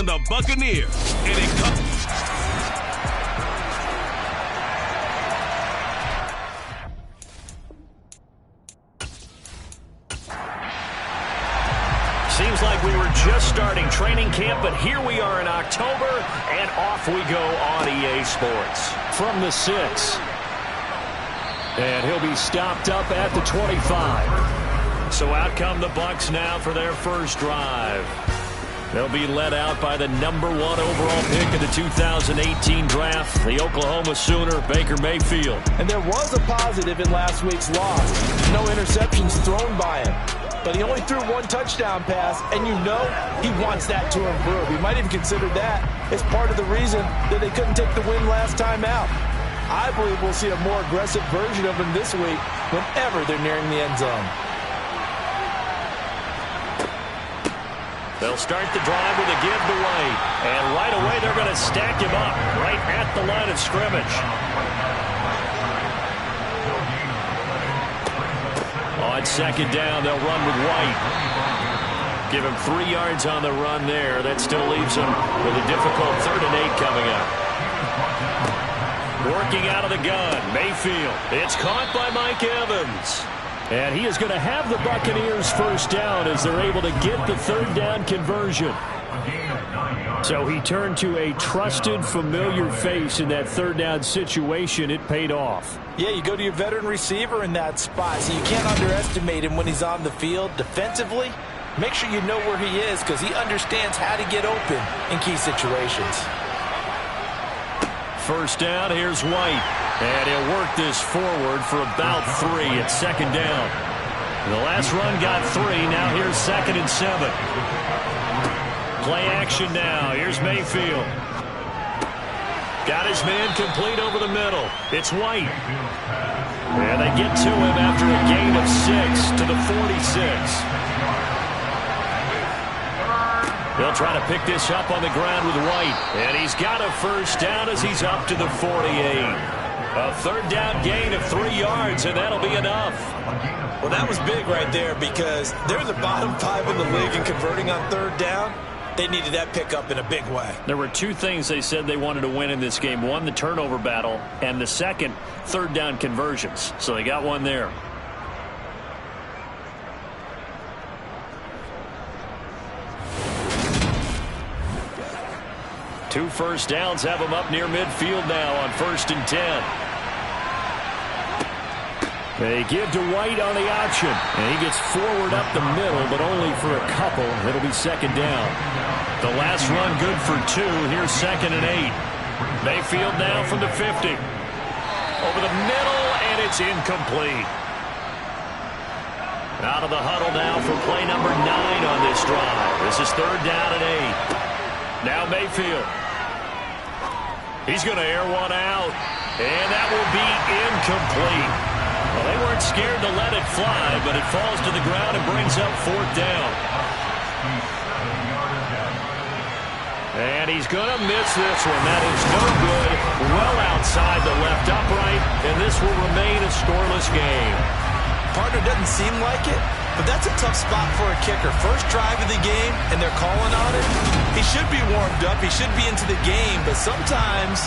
and the Buccaneers. And it comes... Seems like we were just starting training camp, but here we are in October, and off we go on EA Sports. From the 6. And he'll be stopped up at the 25. So out come the Bucks now for their first drive. They'll be led out by the number 1 overall pick of the 2018 draft, the Oklahoma Sooner, Baker Mayfield. And there was a positive in last week's loss. No interceptions thrown by him. But he only threw 1 touchdown pass, and you know he wants that to improve. He might even consider that as part of the reason that they couldn't take the win last time out. I believe we'll see a more aggressive version of him this week whenever they're nearing the end zone. They'll start the drive with a give to White. And right away they're going to stack him up right at the line of scrimmage. On second down, they'll run with White. Give him 3 yards on the run there. That still leaves him with a difficult 3rd and 8 coming up. Working out of the gun, Mayfield. It's caught by Mike Evans. And he is going to have the Buccaneers first down as they're able to get the 3rd down conversion. So he turned to a trusted, familiar face in that 3rd down situation. It paid off. Yeah, you go to your veteran receiver in that spot, so you can't underestimate him when he's on the field. Defensively, make sure you know where he is because he understands how to get open in key situations. First down, here's White. And he'll work this forward for about 3 at 2nd down. The last run got 3. Now here's 2nd and 7. Play action now. Here's Mayfield. Got his man complete over the middle. It's White. And they get to him after a gain of 6 to the 46. They'll try to pick this up on the ground with White. And he's got a first down as he's up to the 48. A 3rd down gain of 3 yards, and that'll be enough. Well, that was big right there because they're the bottom 5 in the league in converting on 3rd down. They needed that pickup in a big way. There were 2 things they said they wanted to win in this game. 1, the turnover battle, and the second, 3rd down conversions. So they got one there. Two first downs have them up near midfield now on 1st and 10. They give to White on the option. And he gets forward up the middle, but only for a couple. It'll be 2nd down. The last run good for 2. Here's 2nd and 8. Mayfield now from the 50. Over the middle, and it's incomplete. Out of the huddle now for play number 9 on this drive. This is 3rd down and 8. Now Mayfield. He's going to air one out, and that will be incomplete. Well, they weren't scared to let it fly, but it falls to the ground and brings up 4th down. And he's going to miss this one. That is no good. Well outside the left upright, and this will remain a scoreless game. Partner doesn't seem like it, but that's a tough spot for a kicker. First drive of the game, and they're calling on it. He should be warmed up. He should be into the game, but sometimes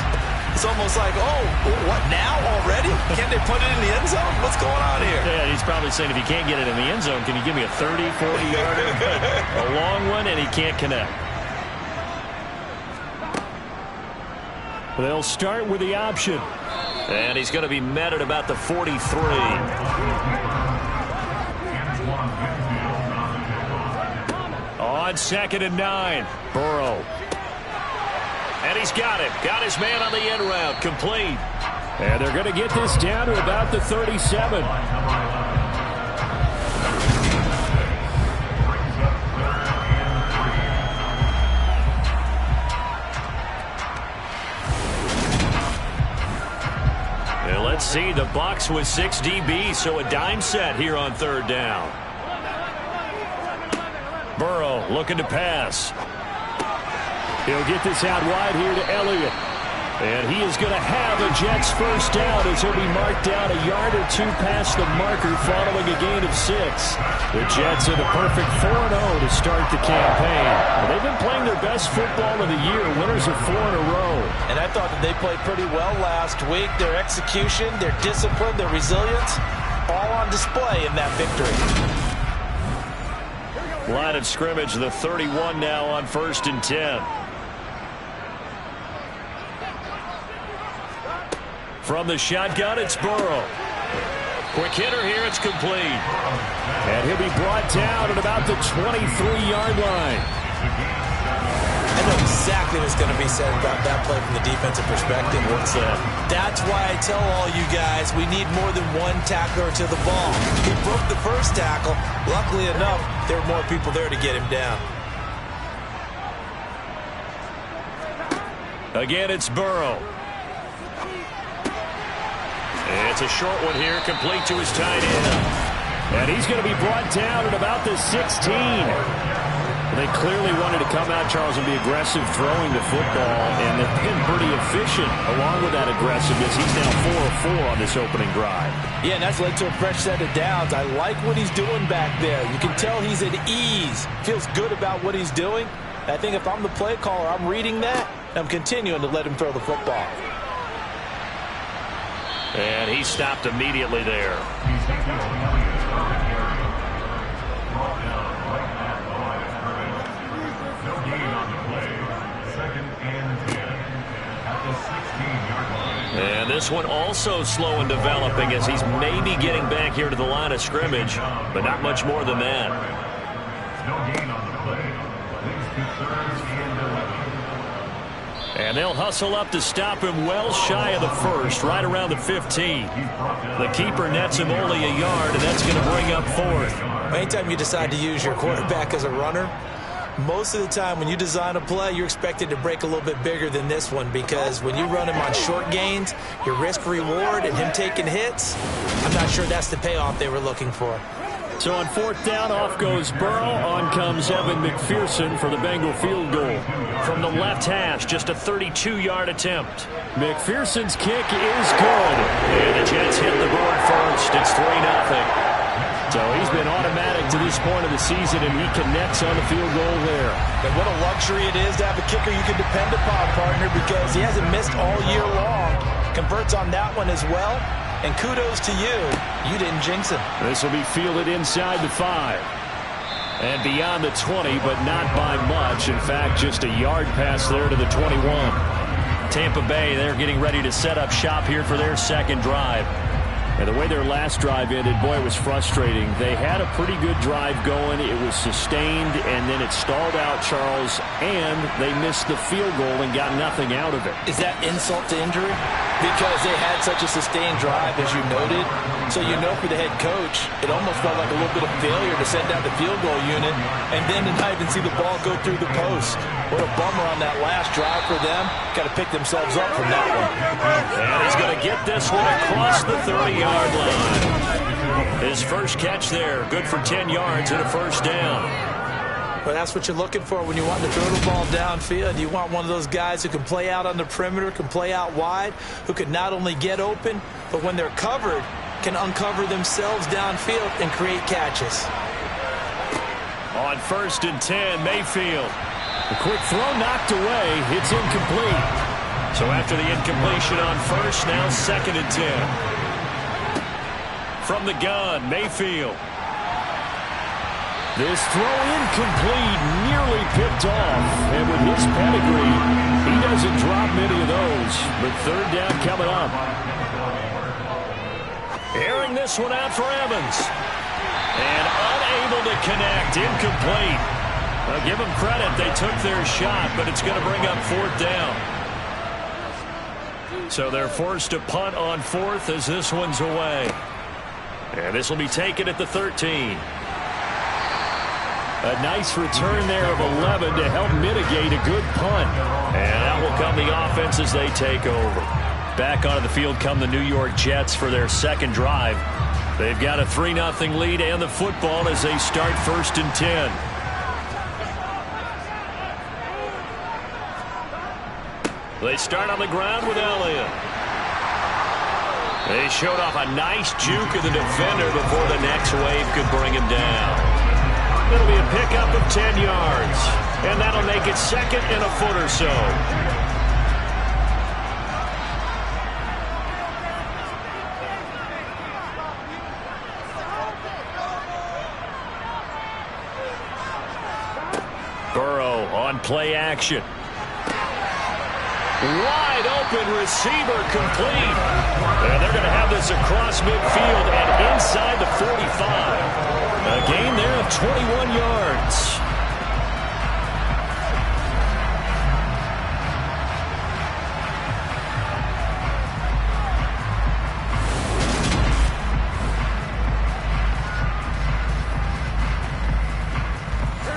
it's almost like, oh, what now already? Can't they put it in the end zone? What's going on here? Yeah, he's probably saying if you can't get it in the end zone, can you give me a 30, 40-yarder? A long one, and he can't connect. They'll start with the option. And he's going to be met at about the 43. On 2nd and 9, Burrow. And he's got it. Got his man on the end route. Complete. And they're going to get this down to about the 37. And let's see, the Bucks with 6 DBs, so a dime set here on 3rd down. Burrow looking to pass. He'll get this out wide here to Elliott. And he is going to have a Jets first down as he'll be marked down a yard or two past the marker following a gain of 6. The Jets are the perfect 4-0 to start the campaign. Well, they've been playing their best football of the year. Winners of 4 in a row. And I thought that they played pretty well last week. Their execution, their discipline, their resilience, all on display in that victory. Line of scrimmage, the 31 now on 1st and 10. From the shotgun, it's Burrow. Quick hitter here, it's complete. And he'll be brought down at about the 23-yard line. I know exactly what's going to be said about that play from the defensive perspective. What's that? That's why I tell all you guys we need more than one tackler to the ball. He broke the first tackle. Luckily enough, there were more people there to get him down. Again, it's Burrow. It's a short one here, complete to his tight end. And he's going to be brought down at about the 16. They clearly wanted to come out, Charles, and be aggressive throwing the football, and they've been pretty efficient along with that aggressiveness. He's now 4 of 4 on this opening drive. Yeah, and that's led to a fresh set of downs. I like what he's doing back there. You can tell he's at ease, feels good about what he's doing. I think if I'm the play caller, I'm reading that, and I'm continuing to let him throw the football. And he stopped immediately there. And this one also slow and developing as he's maybe getting back here to the line of scrimmage, but not much more than that. And they'll hustle up to stop him well shy of the first, right around the 15. The keeper nets him only a yard, and that's going to bring up 4th. Anytime you decide to use your quarterback as a runner, most of the time when you design a play, you're expected to break a little bit bigger than this one, because when you run him on short gains, your risk-reward and him taking hits, I'm not sure that's the payoff they were looking for. So on 4th down, off goes Burrow. On comes Evan McPherson for the Bengal field goal. From the left hash, just a 32-yard attempt. McPherson's kick is good. And the Jets hit the board first. It's 3-0. So he's been automatic to this point of the season, and he connects on the field goal there. And what a luxury it is to have a kicker you can depend upon, partner, because he hasn't missed all year long. Converts on that one as well. And kudos to you. You didn't jinx him. This will be fielded inside the 5. And beyond the 20, but not by much. In fact, just a yard pass there to the 21. Tampa Bay, they're getting ready to set up shop here for their second drive. And the way their last drive ended, boy, it was frustrating. They had a pretty good drive going. It was sustained, and then it stalled out, Charles, and they missed the field goal and got nothing out of it. Is that insult to injury? Because they had such a sustained drive, as you noted. So you know for the head coach, it almost felt like a little bit of failure to send out the field goal unit and then to not even see the ball go through the post. What a bummer on that last drive for them. Got to pick themselves up from that one. And he's going to get this one across the 30-yard line. His first catch there, good for 10 yards and a first down. Well, that's what you're looking for when you want to throw the ball downfield. You want one of those guys who can play out on the perimeter, can play out wide, who can not only get open, but when they're covered, can uncover themselves downfield and create catches. On 1st and 10, Mayfield. A quick throw knocked away. It's incomplete. So after the incompletion on 1st, now 2nd and 10. From the gun, Mayfield. This throw incomplete, nearly picked off. And with his pedigree, he doesn't drop many of those. But 3rd down coming up. Airing this one out for Evans. And unable to connect, incomplete. Well, give them credit, they took their shot, but it's going to bring up 4th down. So they're forced to punt on 4th as this one's away. And this will be taken at the 13. A nice return there of 11 to help mitigate a good punt. And out will come the offense as they take over. Back onto the field come the New York Jets for their second drive. They've got a 3-0 lead and the football as they start 1st and 10. They start on the ground with Elliott. They showed off a nice juke of the defender before the next wave could bring him down. It'll be a pickup of 10 yards, and that'll make it second and a foot or so. Burrow on play action. Wide open receiver complete. And they're going to have this across midfield and inside the 45. A gain there of 21 yards.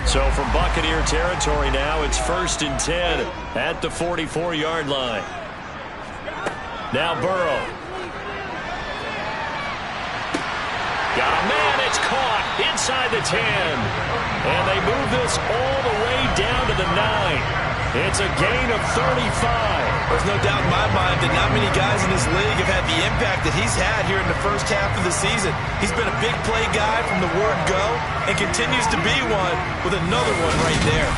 So from Buccaneer territory now, it's 1st and 10 at the 44-yard line. Now Burrow. Got a man, it's caught inside the 10. And they move this all the way down to the 9. It's a gain of 35. There's no doubt in my mind that not many guys in this league have had the impact that he's had here in the first half of the season. He's been a big play guy from the word go and continues to be one with another one right there.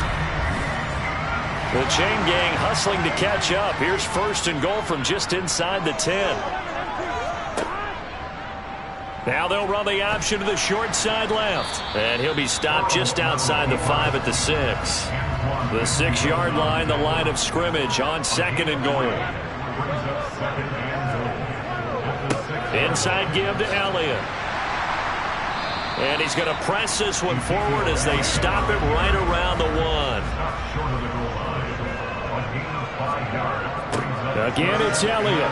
The chain gang hustling to catch up. Here's 1st and goal from just inside the 10. Now they'll run the option to the short side left. And he'll be stopped just outside the 5 at the 6. The 6-yard line, the line of scrimmage on 2nd and goal. Inside give to Elliott. And he's going to press this one forward as they stop it right around the 1. Again, it's Elliott.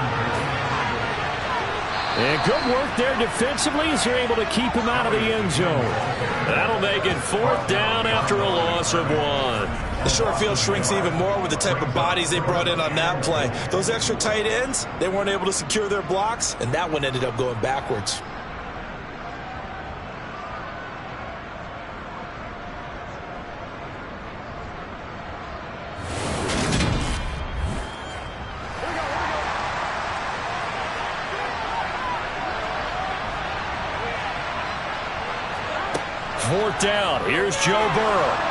And good work there defensively as they're able to keep him out of the end zone. That'll make it 4th down after a loss of 1. The short field shrinks even more with the type of bodies they brought in on that play. Those extra tight ends, they weren't able to secure their blocks, and that one ended up going backwards. Fourth down. Here's Joe Burrow.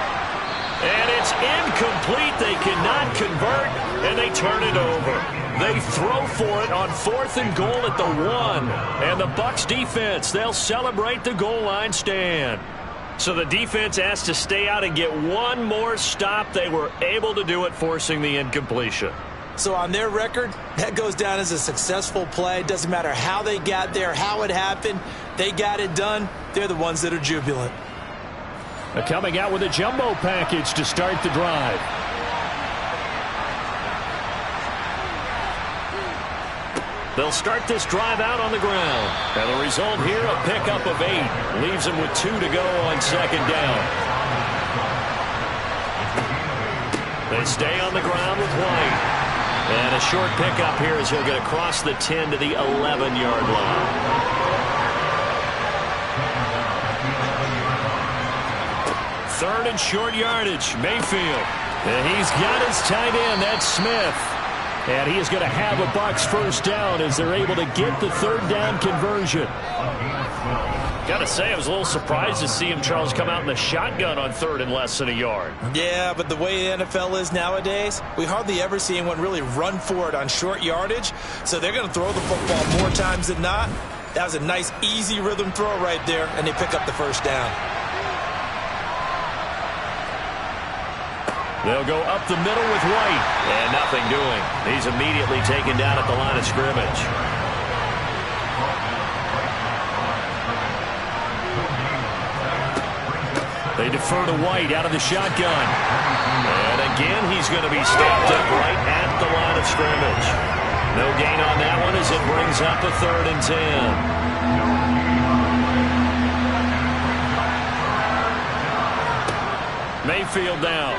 And it's incomplete. They cannot convert, and they turn it over. They throw for it on 4th and goal at the 1. And the Bucks defense, they'll celebrate the goal line stand. So the defense has to stay out and get one more stop. They were able to do it, forcing the incompletion. So on their record, that goes down as a successful play. Doesn't matter how they got there, how it happened. They got it done. They're the ones that are jubilant. Coming out with a jumbo package to start the drive. They'll start this drive out on the ground. And the result here, a pickup of 8. Leaves them with 2 to go on 2nd down. They stay on the ground with White. And a short pickup here as he'll get across the 10 to the 11-yard line. 3rd and short yardage. Mayfield. And he's got his tight end. That's Smith. And he is going to have a Bucks 1st down as they're able to get the 3rd down conversion. Got to say, I was a little surprised to see him, Charles, come out in the shotgun on 3rd and less than a yard. Yeah, but the way the NFL is nowadays, we hardly ever see anyone really run for it on short yardage. So they're going to throw the football more times than not. That was a nice, easy rhythm throw right there, and they pick up the 1st down. They'll go up the middle with White. And nothing doing. He's immediately taken down at the line of scrimmage. They defer to White out of the shotgun. And again, he's going to be stopped up right at the line of scrimmage. No gain on that one as it brings up a 3rd and 10. Mayfield down.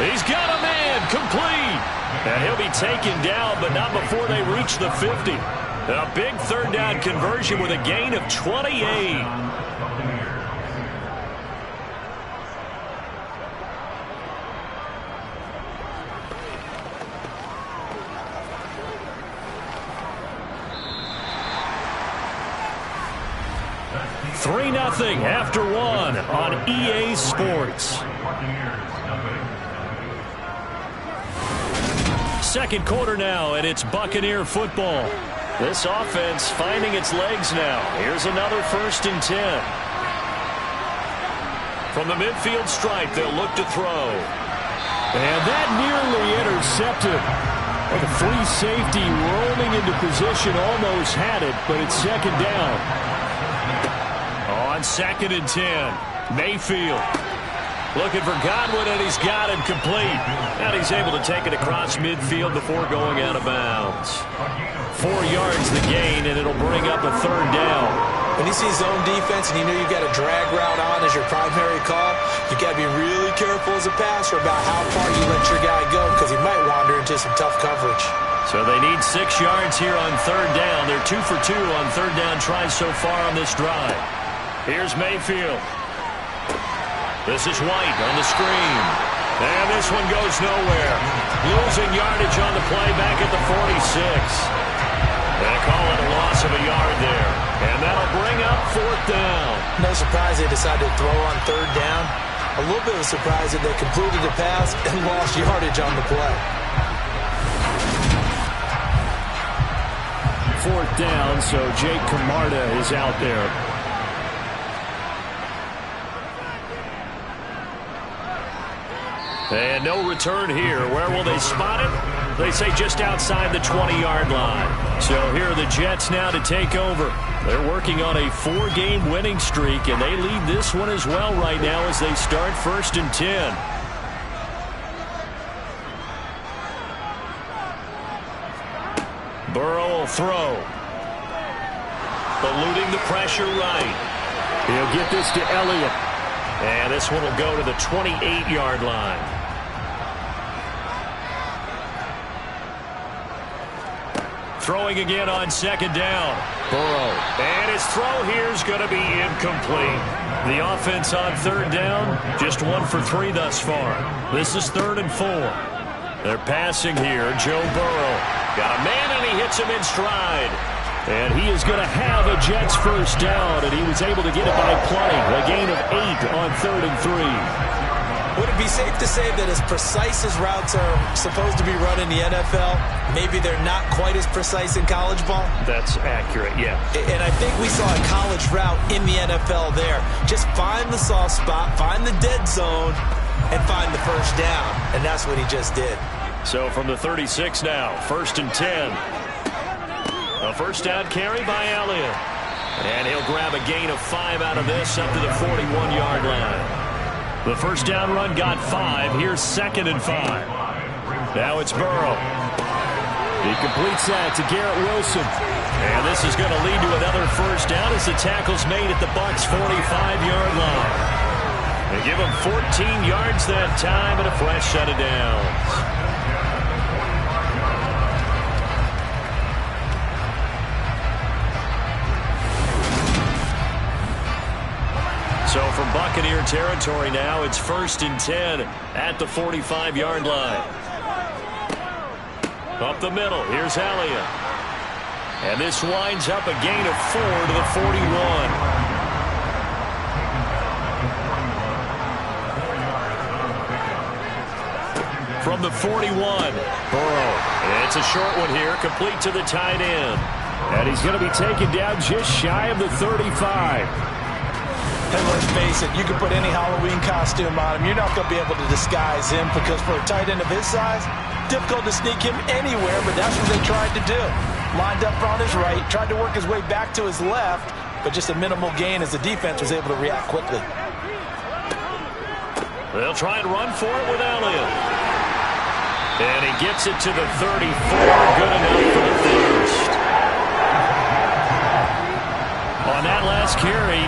He's got a man, complete. And he'll be taken down, but not before they reach the 50. A big 3rd down conversion with a gain of 28. 3-0 after one on EA Sports. Second quarter now, and it's Buccaneer football. This offense finding its legs now. Here's another 1st and 10. From the midfield stripe, they'll look to throw. And that nearly intercepted. Well, the free safety rolling into position almost had it, but it's second down. On 2nd and 10, Mayfield. Looking for Godwin, and he's got it complete. And he's able to take it across midfield before going out of bounds. 4 yards the gain, and it'll bring up a 3rd down. When you see zone defense and you know you've got a drag route on as your primary call, you got to be really careful as a passer about how far you let your guy go because he might wander into some tough coverage. So they need 6 yards here on 3rd down. They're 2 for 2 on 3rd down tries so far on this drive. Here's Mayfield. This is White on the screen. And this one goes nowhere. Losing yardage on the play back at the 46. They call it a loss of a yard there. And that'll bring up 4th down. No surprise they decided to throw on 3rd down. A little bit of a surprise that they completed the pass and lost yardage on the play. 4th down, so Jake Camarda is out there. And no return here. Where will they spot it? They say just outside the 20-yard line. So here are the Jets now to take over. They're working on a 4-game winning streak, and they lead this one as well right now as they start 1st and 10. Burrow will throw. Eluding the pressure right. He'll get this to Elliott. And this one will go to the 28-yard line. Throwing again on 2nd down. Burrow. And his throw here is going to be incomplete. The offense on 3rd down, just 1 for 3 thus far. This is 3rd and 4. They're passing here. Joe Burrow. Got a man, and he hits him in stride. And he is going to have a Jets 1st down, and he was able to get it by plenty. A gain of 8 on 3rd and 3. Would it be safe to say that as precise as routes are supposed to be run in the NFL, maybe they're not quite as precise in college ball? That's accurate, yeah. And I think we saw a college route in the NFL there. Just find the soft spot, find the dead zone, and find the 1st down. And that's what he just did. So from the 36 now, 1st and 10. A 1st down carry by Elliott. And he'll grab a gain of 5 out of this up to the 41-yard line. The 1st down run got 5. Here's 2nd and 5. Now it's Burrow. He completes that to Garrett Wilson. And this is going to lead to another 1st down as the tackle's made at the Bucks' 45-yard line. They give him 14 yards that time and a fresh set of downs. So from Buccaneer territory now, it's 1st and 10 at the 45-yard line. Up the middle, here's Elliott. And this winds up a gain of 4 to the 41. From the 41, Burrow. It's a short one here, complete to the tight end. And he's going to be taken down just shy of the 35. And let's face it, you can put any Halloween costume on him. You're not going to be able to disguise him because for a tight end of his size, difficult to sneak him anywhere, but that's what they tried to do. Lined up on his right, tried to work his way back to his left, but just a minimal gain as the defense was able to react quickly. They'll try and run for it with Elliott. And he gets it to the 34. Good enough for the 1st. On that last carry,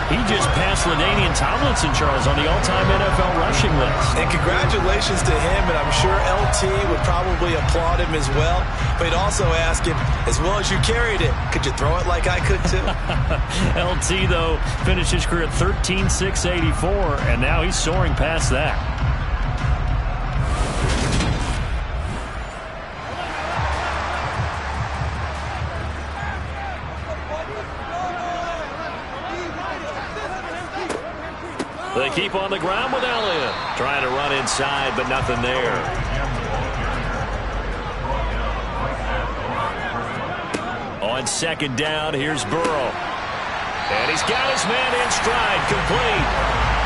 he just passed LaDainian Tomlinson, Charles, on the all-time NFL rushing list. And congratulations to him, and I'm sure LT would probably applaud him as well. But he'd also ask him, as well as you carried it, could you throw it like I could too? LT, though, finished his career at 13.684, and now he's soaring past that. keep on the ground with Elliott. Trying to run inside, but nothing there. On second down, here's Burrow. And he's got his man in stride, complete.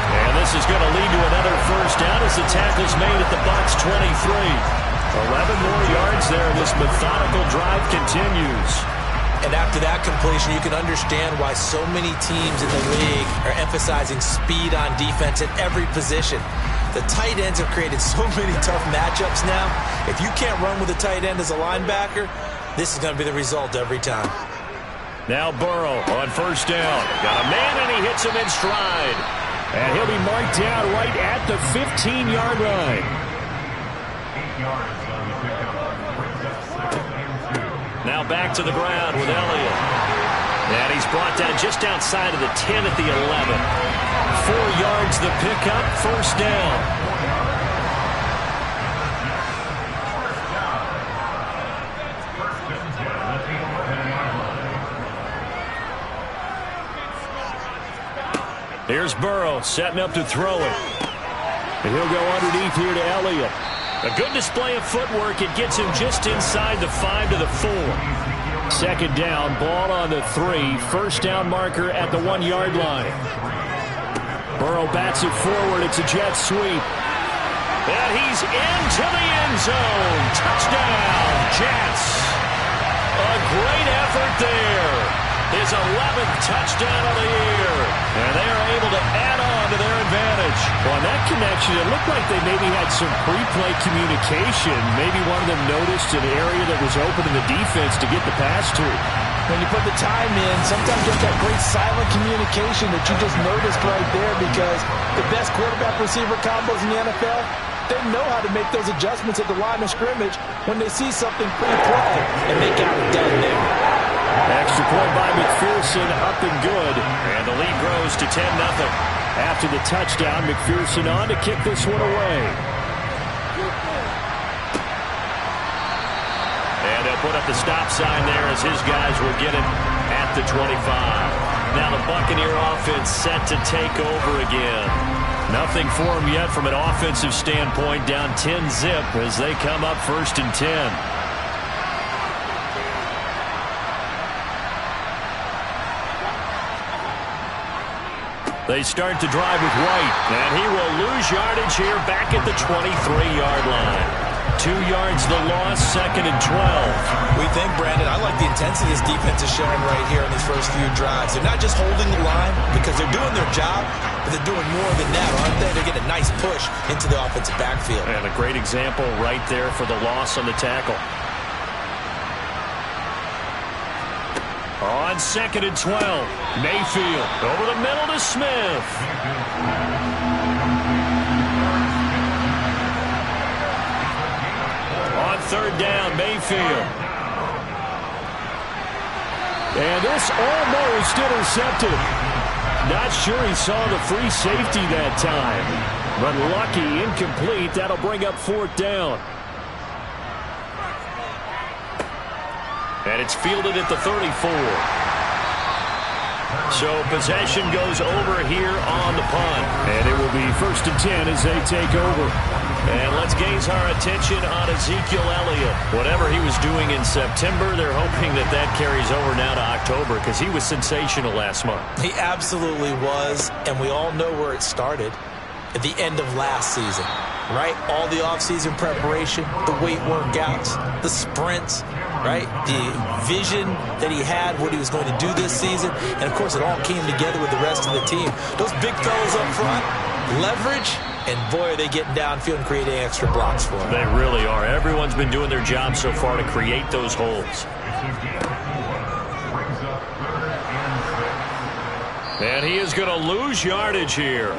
And this is going to lead to another first down as the tackle's made at the Bucks 23. 11 more yards there. This methodical drive continues. And after that completion, you can understand why so many teams in the league are emphasizing speed on defense at every position. The tight ends have created so many tough matchups now. If you can't run with a tight end as a linebacker, this is going to be the result every time. Now Burrow on first down. Got a man, and he hits him in stride. And he'll be marked down right at the 15-yard line. Now back to the ground with Elliott. And he's brought down just outside of the 10 at the 11. 4 yards the pickup, first down. Here's Burrow setting up to throw it. And he'll go underneath here to Elliott. A good display of footwork. It gets him just inside the 5 to the 4. Second down, ball on the 3. First down marker at the 1-yard line. Burrow bats it forward. It's a jet sweep. And he's into the end zone. Touchdown, Jets. A great effort there. His 11th touchdown of the year. And they are able to add on to their advantage. Well, on that connection, it looked like they maybe had some pre-play communication. Maybe one of them noticed an area that was open in the defense to get the pass to. When you put the time in, sometimes you have that great silent communication that you just noticed right there, because the best quarterback-receiver combos in the NFL, they know how to make those adjustments at the line of scrimmage when they see something pre-play, and they got it done there. Extra point by McPherson, up and good. And the lead grows to 10-0. After the touchdown, McPherson on to kick this one away. And they'll put up the stop sign there as his guys will get it at the 25. Now the Buccaneer offense set to take over again. Nothing for them yet from an offensive standpoint, down 10-zip as they come up 1st and 10. They start to drive with White, and he will lose yardage here back at the 23-yard line. 2 yards the loss, 2nd and 12. We think, Brandon, I like the intensity this defense is showing right here in these first few drives. They're not just holding the line because they're doing their job, but they're doing more than that, aren't they? They're getting a nice push into the offensive backfield. And a great example right there for the loss on the tackle. On 2nd and 12, Mayfield over the middle to Smith. On 3rd down, Mayfield. And this almost intercepted. Not sure he saw the free safety that time. But lucky, incomplete. That'll bring up 4th down. And it's fielded at the 34. So possession goes over here on the punt. And it will be 1st and 10 as they take over. And let's gaze our attention on Ezekiel Elliott. Whatever he was doing in September, they're hoping that that carries over now to October, because he was sensational last month. He absolutely was, and we all know where it started. At the end of last season, right? All the offseason preparation, the weight workouts, the sprints, right? The vision that he had, what he was going to do this season. And, of course, it all came together with the rest of the team. Those big fellas up front, leverage, and, boy, are they getting downfield and creating extra blocks for him. They really are. Everyone's been doing their job so far to create those holes. And he is going to lose yardage here.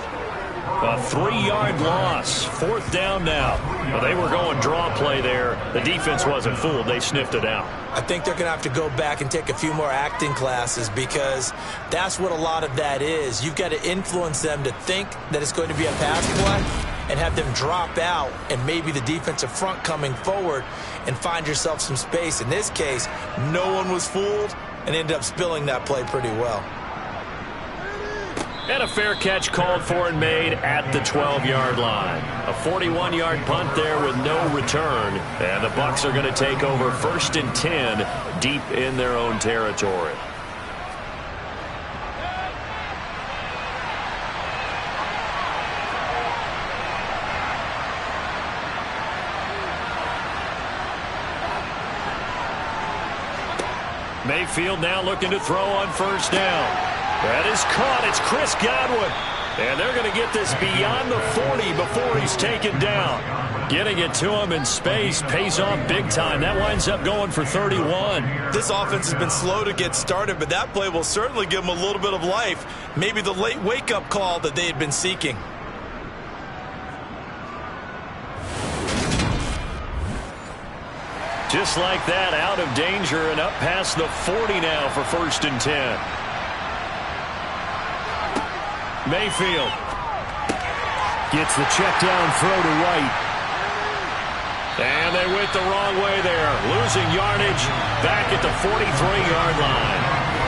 A 3-yard loss. 4th down now. Well, they were going draw play there. The defense wasn't fooled. They sniffed it out. I think they're going to have to go back and take a few more acting classes, because that's what a lot of that is. You've got to influence them to think that it's going to be a pass play and have them drop out, and maybe the defensive front coming forward, and find yourself some space. In this case, no one was fooled and ended up spilling that play pretty well. And a fair catch called for and made at the 12-yard line. A 41-yard punt there with no return. And the Bucks are going to take over 1st and 10 deep in their own territory. Mayfield now looking to throw on 1st down. That is caught. It's Chris Godwin. And they're going to get this beyond the 40 before he's taken down. Getting it to him in space pays off big time. That winds up going for 31. This offense has been slow to get started, but that play will certainly give them a little bit of life. Maybe the late wake-up call that they had been seeking. Just like that, out of danger and up past the 40 now for 1st and 10. Mayfield gets the check down throw to White. And they went the wrong way there. Losing yardage back at the 43-yard line.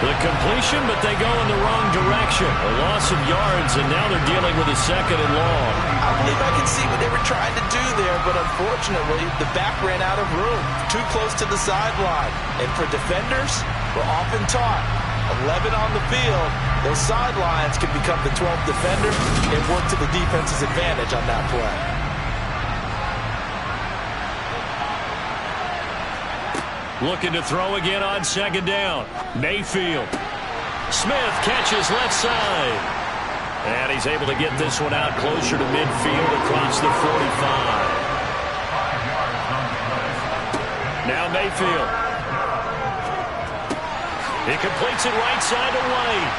The completion, but they go in the wrong direction. A loss of yards, and now they're dealing with a 2nd and long. I believe I can see what they were trying to do there, but unfortunately, the back ran out of room. Too close to the sideline. And for defenders, we're often taught 11 on the field, those sidelines can become the 12th defender and work to the defense's advantage on that play. Looking to throw again on 2nd down. Mayfield. Smith catches left side. And he's able to get this one out closer to midfield across the 45. Now Mayfield. He completes it right side to White.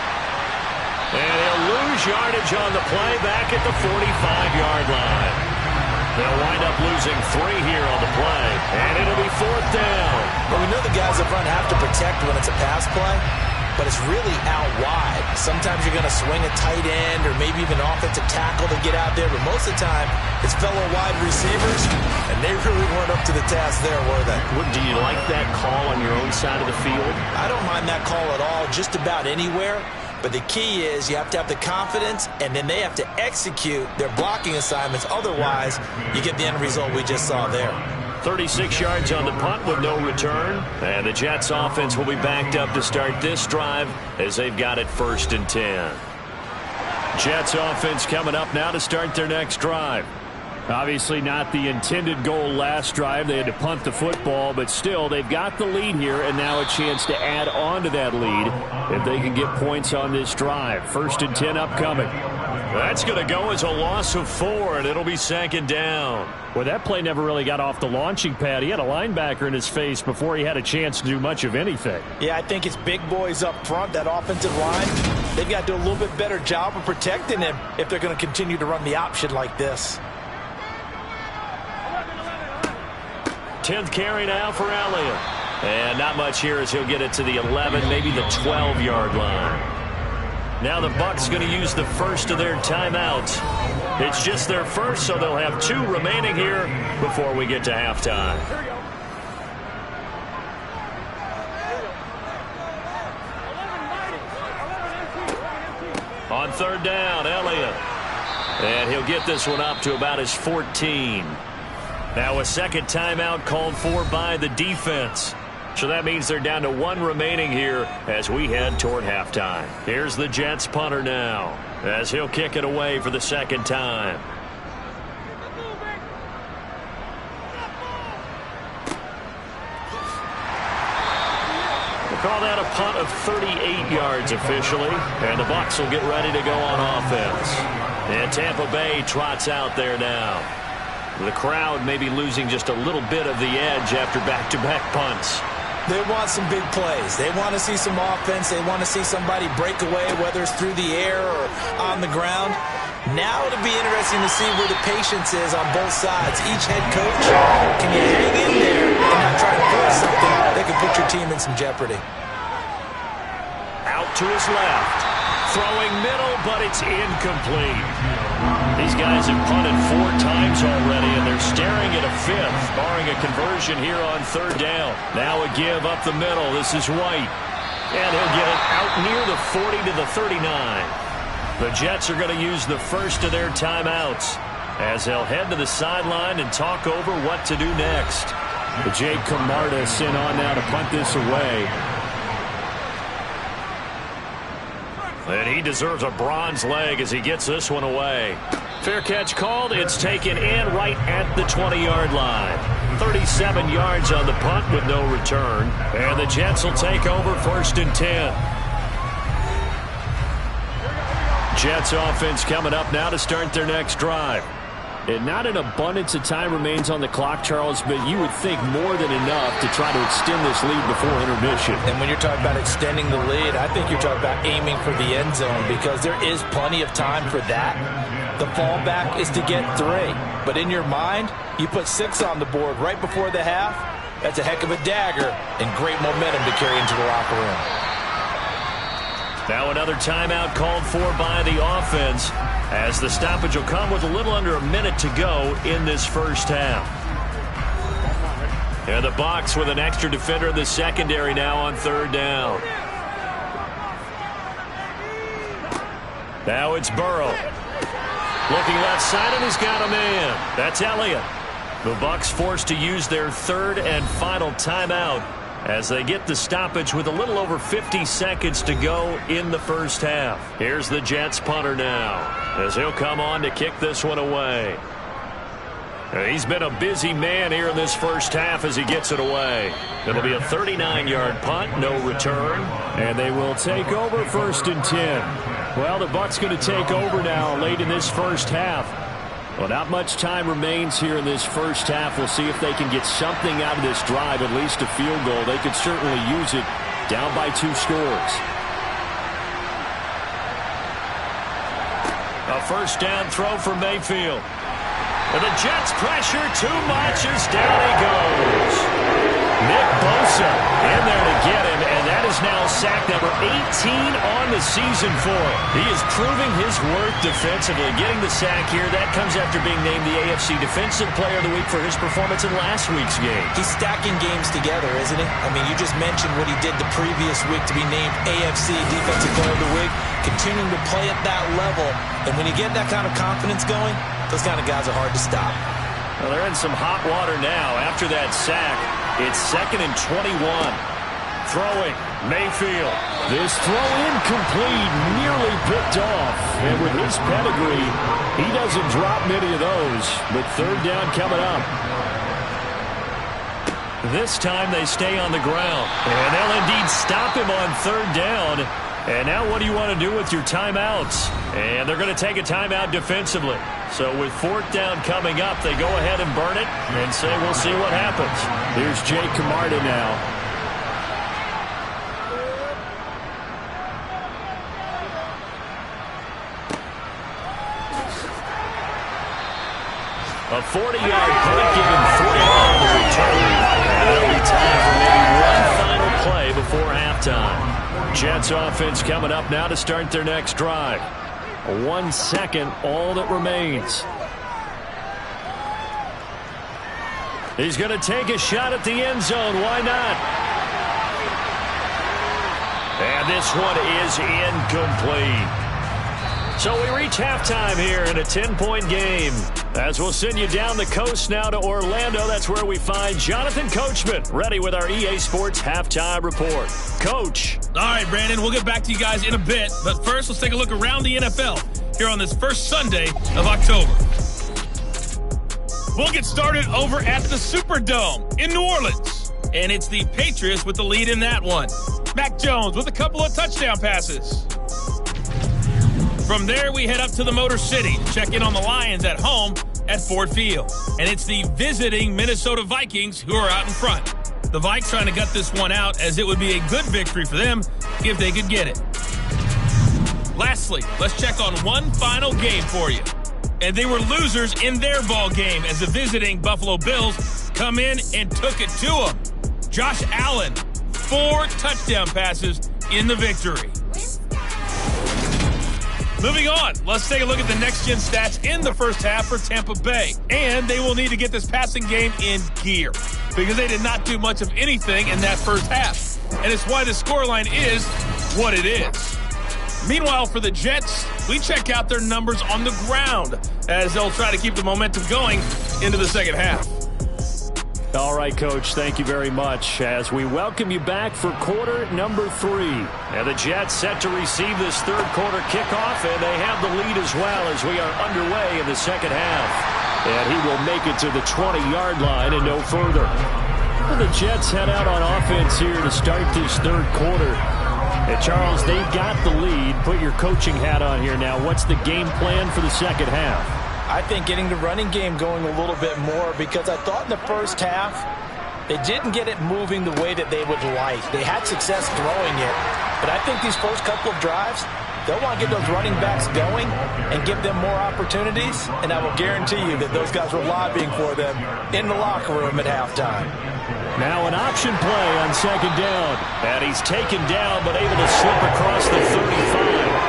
And he'll lose yardage on the play back at the 45-yard line. They'll wind up losing 3 here on the play. And it'll be 4th down. Well, we know the guys up front have to protect when it's a pass play, but it's really out wide. Sometimes you're going to swing a tight end or maybe even offensive tackle to get out there, but most of the time it's fellow wide receivers, and they really weren't up to the task there, were they? Do you like that call on your own side of the field? I don't mind that call at all, just about anywhere. But the key is you have to have the confidence, and then they have to execute their blocking assignments. Otherwise, you get the end result we just saw there. 36 yards on the punt with no return. And the Jets offense will be backed up to start this drive as they've got it 1st and 10. Jets offense coming up now to start their next drive. Obviously not the intended goal last drive. They had to punt the football, but still they've got the lead here and now a chance to add on to that lead if they can get points on this drive. 1st and 10 upcoming. That's going to go as a loss of 4, and it'll be 2nd down. Well, that play never really got off the launching pad. He had a linebacker in his face before he had a chance to do much of anything. Yeah, I think it's big boys up front, that offensive line. They've got to do a little bit better job of protecting him if they're going to continue to run the option like this. 10th carry now for Elliott. And not much here as he'll get it to the 11, maybe the 12-yard line. Now the Bucks going to use the first of their timeouts. It's just their first, so they'll have 2 remaining here before we get to halftime. On 3rd down, Elliott. And he'll get this one up to about his 14. Now a 2nd timeout called for by the defense. So that means they're down to 1 remaining here as we head toward halftime. Here's the Jets punter now as he'll kick it away for the 2nd time. We'll call that a punt of 38 yards officially, and the Bucks will get ready to go on offense. And Tampa Bay trots out there now. The crowd may be losing just a little bit of the edge after back-to-back punts. They want some big plays. They want to see some offense. They want to see somebody break away, whether it's through the air or on the ground. Now it'll be interesting to see where the patience is on both sides. Each head coach, can you hang in there and not try to force something that could put your team in some jeopardy? Out to his left. Throwing middle, but it's incomplete. These guys have punted 4 times already, and they're staring at a 5th, barring a conversion here on 3rd down. Now a give up the middle. This is White. And he'll get it out near the 40 to the 39. The Jets are going to use the first of their timeouts as they'll head to the sideline and talk over what to do next. Jake Camarda sent on now to punt this away. And he deserves a bronze leg as he gets this one away. Fair catch called. It's taken in right at the 20-yard line. 37 yards on the punt with no return. And the Jets will take over 1st and 10. Jets offense coming up now to start their next drive. And not an abundance of time remains on the clock, Charles, but you would think more than enough to try to extend this lead before intermission. And when you're talking about extending the lead, I think you're talking about aiming for the end zone because there is plenty of time for that. The fallback is to get 3. But in your mind, you put 6 on the board right before the half. That's a heck of a dagger and great momentum to carry into the locker room. Now another timeout called for by the offense as the stoppage will come with a little under a minute to go in this first half. And the Bucks with an extra defender in the secondary now on 3rd down. Now it's Burrow. Looking left side, and he's got a man. That's Elliott. The Bucks forced to use their 3rd and final timeout as they get the stoppage with a little over 50 seconds to go in the first half. Here's the Jets punter now as he'll come on to kick this one away. He's been a busy man here in this first half as he gets it away. It'll be a 39-yard punt, no return, and they will take over 1st and 10. Well, the Bucks going to take over now late in this first half. Well, not much time remains here in this first half. We'll see if they can get something out of this drive, at least a field goal. They could certainly use it down by 2 scores. A first down throw for Mayfield. And the Jets pressure too much as down he goes. Nick Bosa in there to get him, and that is now sack number 18 on the season for him. He is proving his worth defensively. Getting the sack here, that comes after being named the AFC Defensive Player of the Week for his performance in last week's game. He's stacking games together, isn't he? I mean, you just mentioned what he did the previous week to be named AFC Defensive Player of the Week, continuing to play at that level. And when you get that kind of confidence going, those kind of guys are hard to stop. Well, they're in some hot water now after that sack. It's 2nd and 21. Throwing, Mayfield. This throw incomplete, nearly picked off. And with his pedigree, he doesn't drop many of those. But 3rd down coming up. This time they stay on the ground. And they'll indeed stop him on 3rd down. And now what do you want to do with your timeouts? And they're going to take a timeout defensively. So with 4th down coming up, they go ahead and burn it and say we'll see what happens. Here's Jake Camarda now. A 40-yard punt given 3 on the return. And it'll be time for maybe one final play before halftime. Jets offense coming up now to start their next drive. 1 second, all that remains. He's going to take a shot at the end zone. Why not? And this one is incomplete. So we reach halftime here in a 10-point game. As we'll send you down the coast now to Orlando. That's where we find Jonathan Coachman ready with our EA Sports Halftime Report. Coach. All right, Brandon, we'll get back to you guys in a bit. But first, let's take a look around the NFL here on this first Sunday of October. We'll get started over at the Superdome in New Orleans. And it's the Patriots with the lead in that one. Mac Jones with a couple of touchdown passes. From there, we head up to the Motor City to check in on the Lions at home at Ford Field. And it's the visiting Minnesota Vikings who are out in front. The Vikes trying to gut this one out as it would be a good victory for them if they could get it. Lastly, let's check on one final game for you. And they were losers in their ball game as the visiting Buffalo Bills come in and took it to them. Josh Allen, 4 touchdown passes in the victory. Moving on, let's take a look at the next-gen stats in the first half for Tampa Bay. And they will need to get this passing game in gear because they did not do much of anything in that first half. And it's why the scoreline is what it is. Meanwhile, for the Jets, we check out their numbers on the ground as they'll try to keep the momentum going into the second half. All right, Coach, thank you very much as we welcome you back for quarter number 3. And the Jets set to receive this third quarter kickoff, and they have the lead as well as we are underway in the second half. And he will make it to the 20-yard line and no further. Well, the Jets head out on offense here to start this third quarter. And Charles, they've got the lead. Put your coaching hat on here now. What's the game plan for the second half? I think getting the running game going a little bit more, because I thought in the first half they didn't get it moving the way that they would like. They had success throwing it, but I think these first couple of drives, they'll want to get those running backs going and give them more opportunities, and I will guarantee you that those guys were lobbying for them in the locker room at halftime. Now an option play on second down. And he's taken down but able to slip across the 35.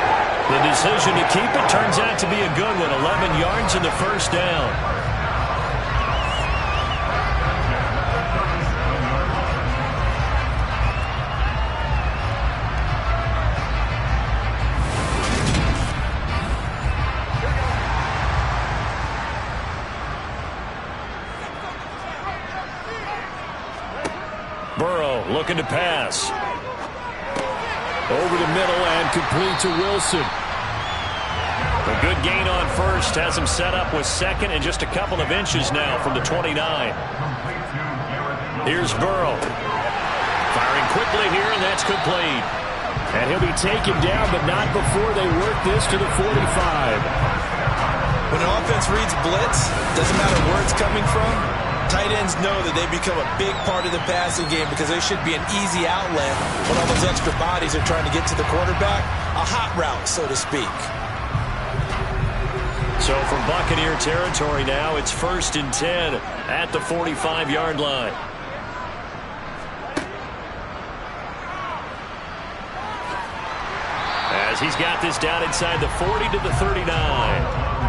The decision to keep it turns out to be a good one. 11 yards in the first down. Burrow looking to pass. Over the middle and complete to Wilson. A good gain on first has him set up with second and just a couple of inches now from the 29. Here's Burrow. Firing quickly here, and that's complete. And he'll be taken down, but not before they work this to the 45. When an offense reads blitz, doesn't matter where it's coming from, tight ends know that they become a big part of the passing game because they should be an easy outlet when all those extra bodies are trying to get to the quarterback. A hot route, so to speak. So from Buccaneer territory now, it's 1st and 10 at the 45-yard line. As he's got this down inside the 40 to the 39.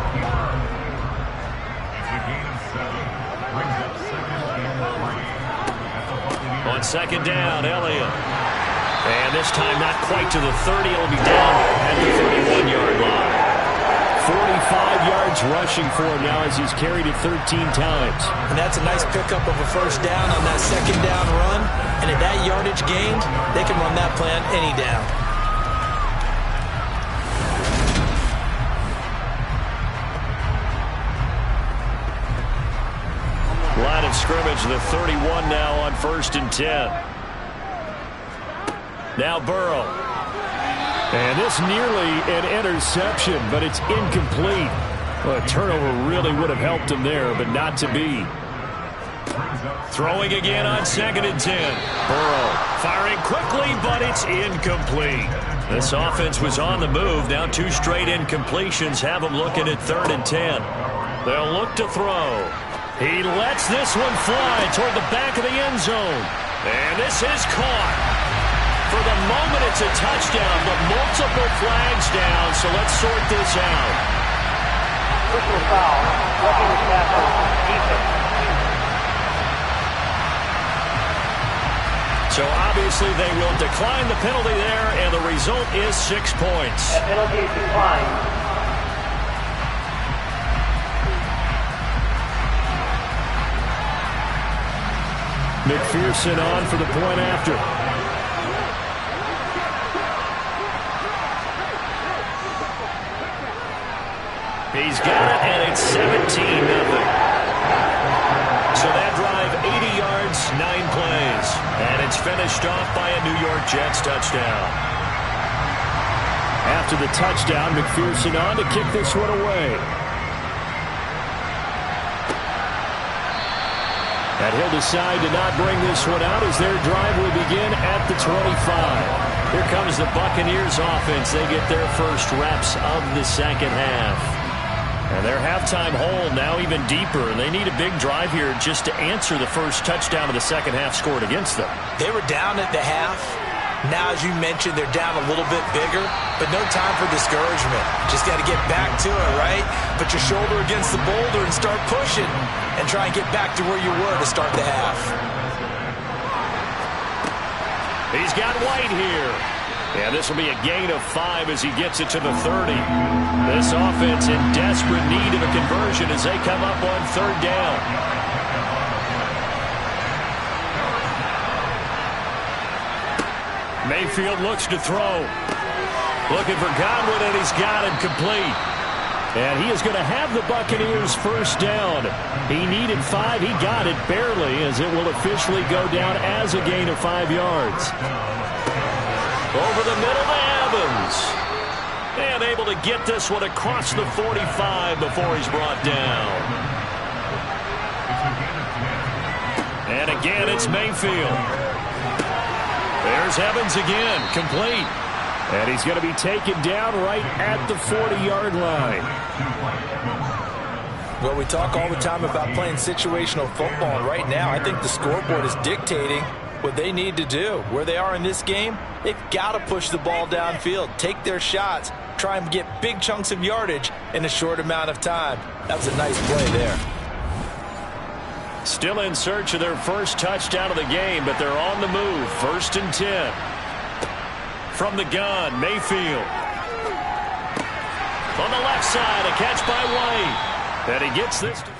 On second down, Elliott. And this time not quite to the 30. It'll be down at the 31-yard line. 45 yards rushing for him now as he's carried it 13 times. And that's a nice pickup of a first down on that second down run. And at that yardage gained, they can run that plan any down. Line of scrimmage, the 31 now on 1st and 10. Now Burrow. And this nearly an interception, but it's incomplete. Well, a turnover really would have helped him there, but not to be. Throwing again on 2nd and 10. Burrow firing quickly, but it's incomplete. This offense was on the move. Now 2 straight incompletions have them looking at 3rd and 10. They'll look to throw. He lets this one fly toward the back of the end zone. And this is caught. For the moment, it's a touchdown, but multiple flags down, so let's sort this out. Personal foul, roughing the tackle, defense. So obviously they will decline the penalty there, and the result is 6 points. That penalty is declined. McPherson on for the point after. He's got it, and it's 17-0. So that drive, 80 yards, 9 plays. And it's finished off by a New York Jets touchdown. After the touchdown, McPherson on to kick this one away. And he'll decide to not bring this one out as their drive will begin at the 25. Here comes the Buccaneers offense. They get their first reps of the second half. And their halftime hole now even deeper, and they need a big drive here just to answer the first touchdown of the second half scored against them. They were down at the half. Now, as you mentioned, they're down a little bit bigger, but no time for discouragement. Just got to get back to it, right? Put your shoulder against the boulder and start pushing and try and get back to where you were to start the half. He's got White here. And this will be a gain of 5 as he gets it to the 30. This offense in desperate need of a conversion as they come up on 3rd down. Mayfield looks to throw. Looking for Godwin, and he's got it complete. And he is going to have the Buccaneers 1st down. He needed 5. He got it barely, as it will officially go down as a gain of 5 yards. Over the middle to Evans. And able to get this one across the 45 before he's brought down. And again, it's Mayfield. There's Evans again, complete. And he's going to be taken down right at the 40-yard line. Well, we talk all the time about playing situational football, and right now I think the scoreboard is dictating what they need to do. Where they are in this game, they've got to push the ball downfield, take their shots, try and get big chunks of yardage in a short amount of time. That was a nice play there. Still in search of their first touchdown of the game, but they're on the move. 1st and 10. From the gun, Mayfield. On the left side, a catch by White. And he gets this to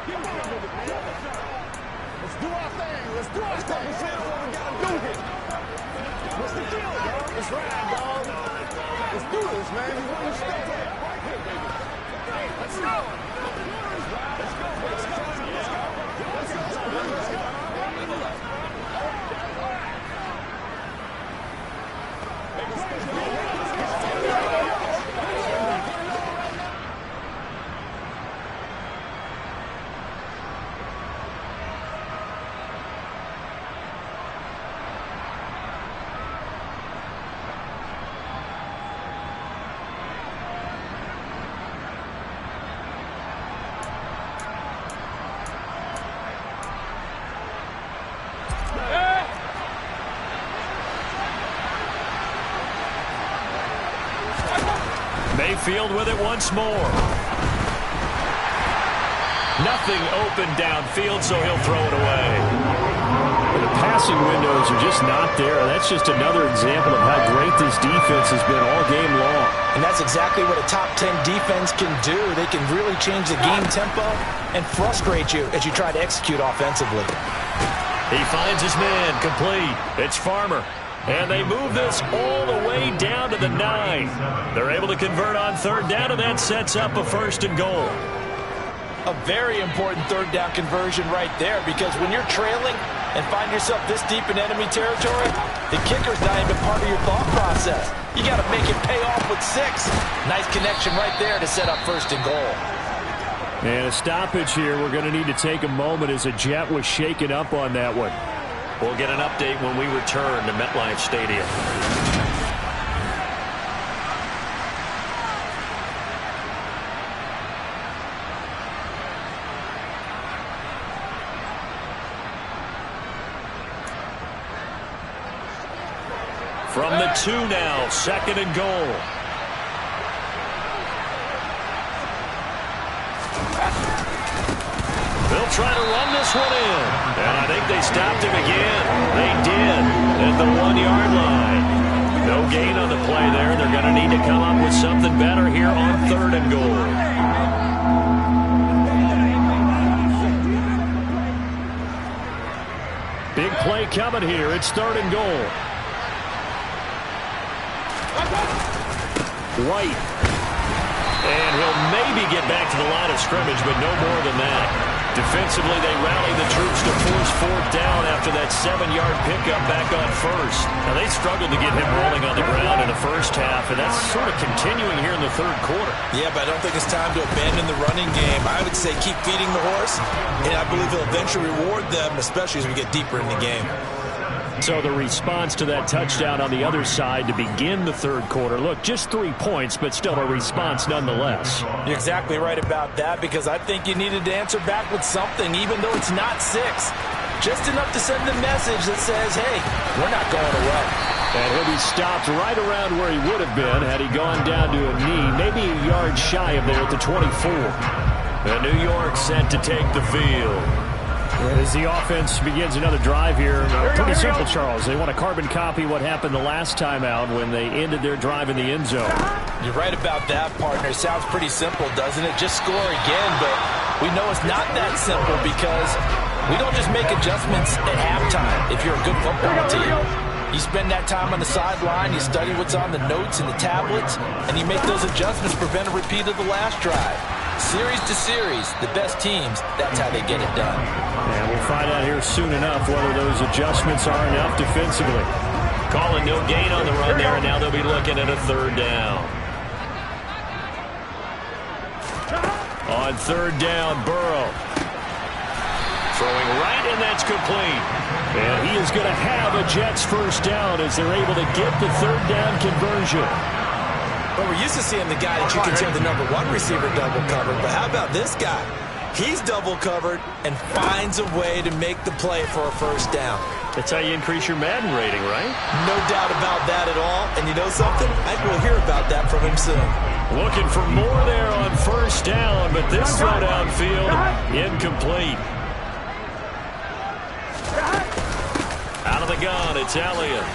Let's do our thing. Let's do our thing. Let's do what we gotta do here. What's the deal, dog? Let's ride, dog. Let's do this, man. You want to step up right here, baby. Hey, let's go. Let's ride. Let's go. Let's go. Let's go. Let's go. Let's go. Mayfield with it once more. Nothing open downfield, so he'll throw it away. The passing windows are just not there. That's just another example of how great this defense has been all game long. And that's exactly what a top 10 defense can do. They can really change the game tempo and frustrate you as you try to execute offensively. He finds his man, complete. It's Farmer. And they move this all the way down to the 9. They're able to convert on third down, and that sets up a 1st and goal. A very important third down conversion right there, because when you're trailing and find yourself this deep in enemy territory, the kicker's not even part of your thought process. You got to make it pay off with 6. Nice connection right there to set up 1st and goal. And a stoppage here. We're going to need to take a moment as a Jet was shaken up on that one. We'll get an update when we return to MetLife Stadium. From the 2 now, 2nd and goal. They'll try to run this one in. And I think they stopped him again. They did at the 1-yard line. No gain on the play there. They're going to need to come up with something better here on 3rd and goal. Big play coming here. It's 3rd and goal. White. And he'll maybe get back to the line of scrimmage, but no more than that. Defensively, they rally the troops to force 4th down after that 7-yard pickup back on 1st. Now, they struggled to get him rolling on the ground in the first half, and that's sort of continuing here in the 3rd quarter. Yeah, but I don't think it's time to abandon the running game. I would say keep feeding the horse, and I believe he'll eventually reward them, especially as we get deeper in the game. So the response to that touchdown on the other side to begin the 3rd quarter. Look, just 3 points, but still a response nonetheless. You're exactly right about that, because I think you needed to answer back with something, even though it's not 6. Just enough to send the message that says, hey, we're not going away. And he'll be stopped right around where he would have been had he gone down to a knee, maybe a yard shy of there at the 24. And New York set to take the field. As the offense begins another drive here, pretty simple, Charles. They want to carbon copy what happened the last time out when they ended their drive in the end zone. You're right about that, partner. Sounds pretty simple, doesn't it? Just score again, but we know it's not that simple because we don't just make adjustments at halftime if you're a good football team. You spend that time on the sideline, you study what's on the notes and the tablets, and you make those adjustments to prevent a repeat of the last drive. Series to series, the best teams, that's how they get it done. And we'll find out here soon enough whether those adjustments are enough defensively. Calling no gain on the run there, and now they'll be looking at a 3rd down. On 3rd down, Burrow. Throwing right, and that's complete. And he is going to have a Jets 1st down as they're able to get the 3rd down conversion. Well, we're used to seeing the guy that you consider the #1 receiver double covered, but how about this guy? He's double covered and finds a way to make the play for a 1st down. That's how you increase your Madden rating, right? No doubt about that at all. And you know something? I think we'll hear about that from him soon. Looking for more there on 1st down, but this throw downfield, incomplete. Out of the gun, it's Elliott.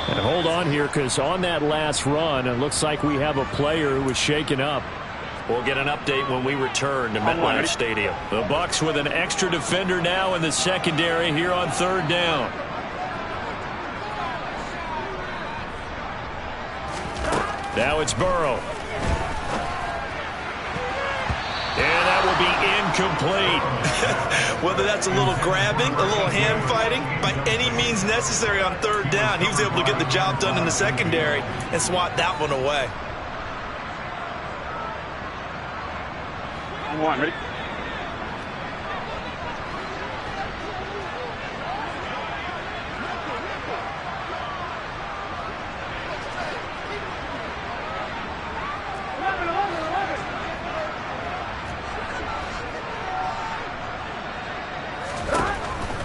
And hold on here, because on that last run, it looks like we have a player who was shaken up. We'll get an update when we return to MetLife Stadium. The Bucks with an extra defender now in the secondary here on 3rd down. Now it's Burrow. And that will be incomplete. Whether that's a little grabbing, a little hand fighting, by any means necessary on 3rd down, he was able to get the job done in the secondary and swat that one away. Ready?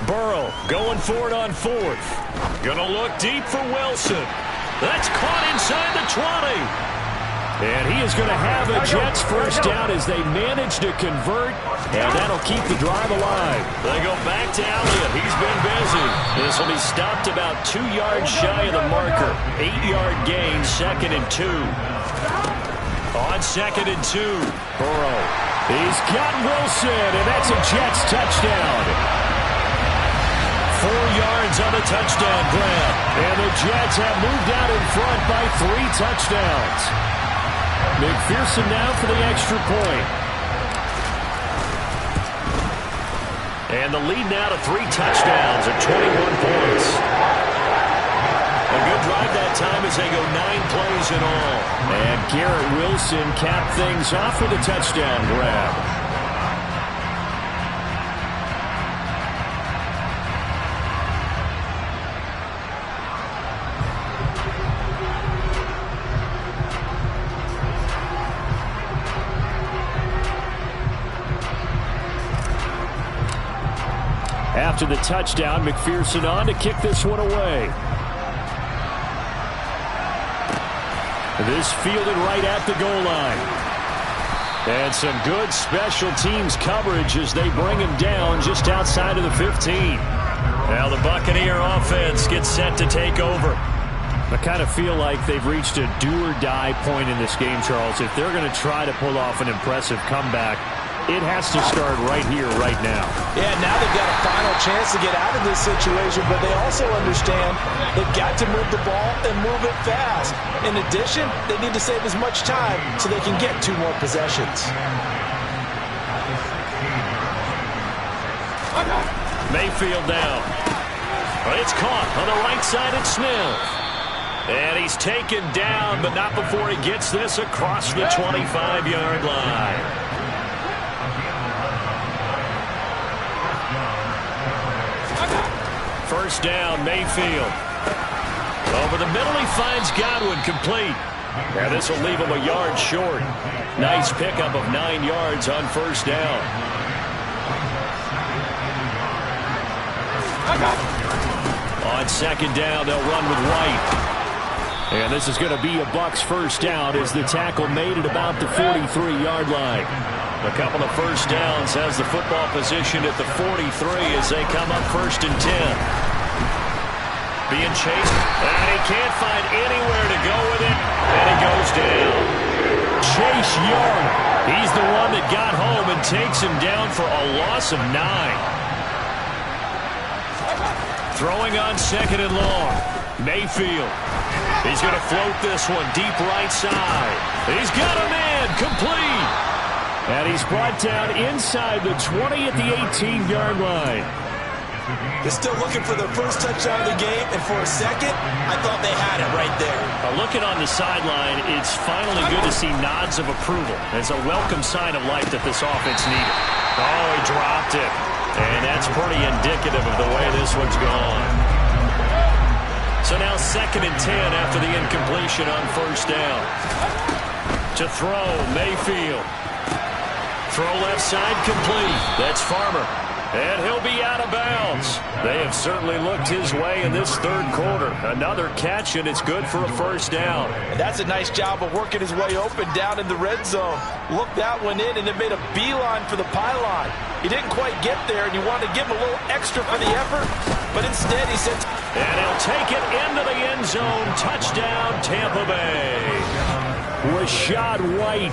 Burrow going for it on 4th. Gonna look deep for Wilson. That's caught inside the 20. And he is going to have a Jets first down as they manage to convert, and that'll keep the drive alive. They go back to Elliott. He's been busy. This will be stopped about 2 yards shy of the marker. 8-yard gain, 2nd and 2. On 2nd and 2, Burrow. He's got Wilson, and that's a Jets touchdown. 4 yards on the touchdown grab. And the Jets have moved out in front by 3 touchdowns. McPherson now for the extra point. And the lead now to 3 touchdowns at 21 points. A good drive that time as they go 9 plays in all. And Garrett Wilson capped things off with a touchdown grab. After the touchdown, McPherson on to kick this one away. This fielded right at the goal line. And some good special teams coverage as they bring him down just outside of the 15. Now the Buccaneer offense gets set to take over. I kind of feel like they've reached a do-or-die point in this game, Charles. If they're going to try to pull off an impressive comeback, it has to start right here, right now. Yeah, now they've got a final chance to get out of this situation, but they also understand they've got to move the ball and move it fast. In addition, they need to save as much time so they can get 2 more possessions. Mayfield down. It's caught on the right side at Smith. And he's taken down, but not before he gets this across the 25-yard line. First down, Mayfield. Over the middle, he finds Godwin complete. And this will leave him a yard short. Nice pickup of 9 yards on first down. On second down, they'll run with White. And this is going to be a Bucks first down as the tackle made at about the 43-yard line. A couple of first downs has the football position at the 43 as they come up 1st and 10. Being chased, and he can't find anywhere to go with it, and he goes down. Chase Young, he's the one that got home and takes him down for a loss of 9. Throwing on 2nd and long, Mayfield. He's going to float this one deep right side. He's got a man complete. And he's brought down inside the 20 at the 18-yard line. They're still looking for their first touchdown of the game, and for a second, I thought they had it right there. Looking on the sideline, it's finally good to see nods of approval. It's a welcome sign of life that this offense needed. Oh, he dropped it. And that's pretty indicative of the way this one's gone. So now 2nd and 10 after the incompletion on first down. To throw, Mayfield. Throw left side complete. That's Farmer. And he'll be out of bounds. They have certainly looked his way in this 3rd quarter. Another catch, and it's good for a first down. And that's a nice job of working his way open down in the red zone. Looked that one in, and it made a beeline for the pylon. He didn't quite get there, and you wanted to give him a little extra for the effort, but instead he sent... And he'll take it into the end zone. Touchdown, Tampa Bay. Rashad White.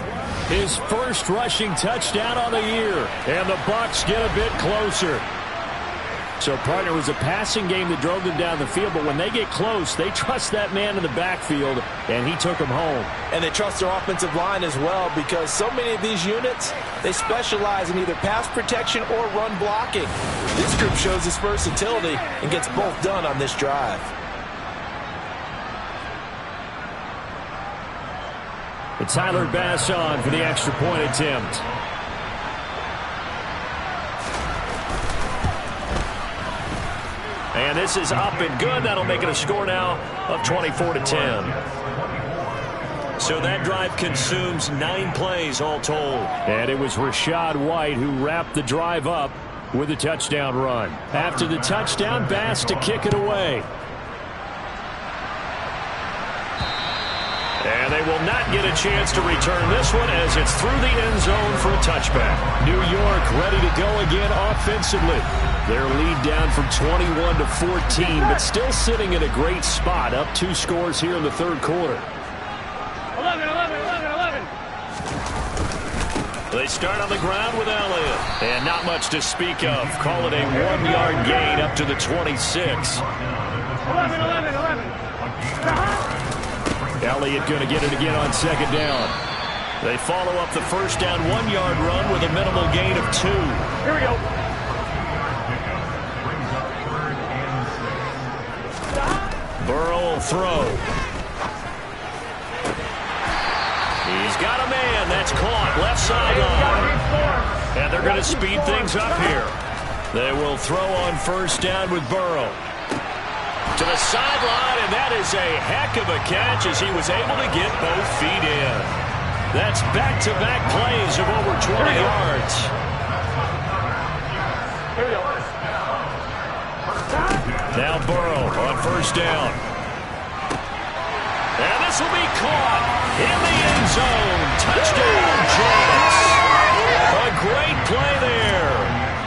His first rushing touchdown on the year. And the Bucks get a bit closer. So, partner, it was a passing game that drove them down the field, but when they get close, they trust that man in the backfield, and he took them home. And they trust their offensive line as well, because so many of these units, they specialize in either pass protection or run blocking. This group shows its versatility and gets both done on this drive. It's Tyler Bass on for the extra point attempt. And this is up and good. That'll make it a score now of 24-10. So that drive consumes 9 plays all told. And it was Rachaad White who wrapped the drive up with a touchdown run. After the touchdown, Bass to kick it away. And they will not get a chance to return this one as it's through the end zone for a touchback. New York ready to go again offensively. Their lead down from 21 to 14, but still sitting in a great spot, up 2 scores here in the third quarter. 11. They start on the ground with Elliott. And not much to speak of. Call it a 1-yard gain up to the 26. 11. Elliott going to get it again on second down. They follow up the first down 1-yard run with a minimal gain of 2. Here we go. Burrow will throw. He's got a man. That's caught. Left sideline. And they're going to speed things up here. They will throw on first down with Burrow. To the sideline, and that is a heck of a catch as he was able to get both feet in. That's back-to-back plays of over 20 yards. Here we go. Now Burrow on first down. And this will be caught in the end zone. Touchdown, Jets. A great play there.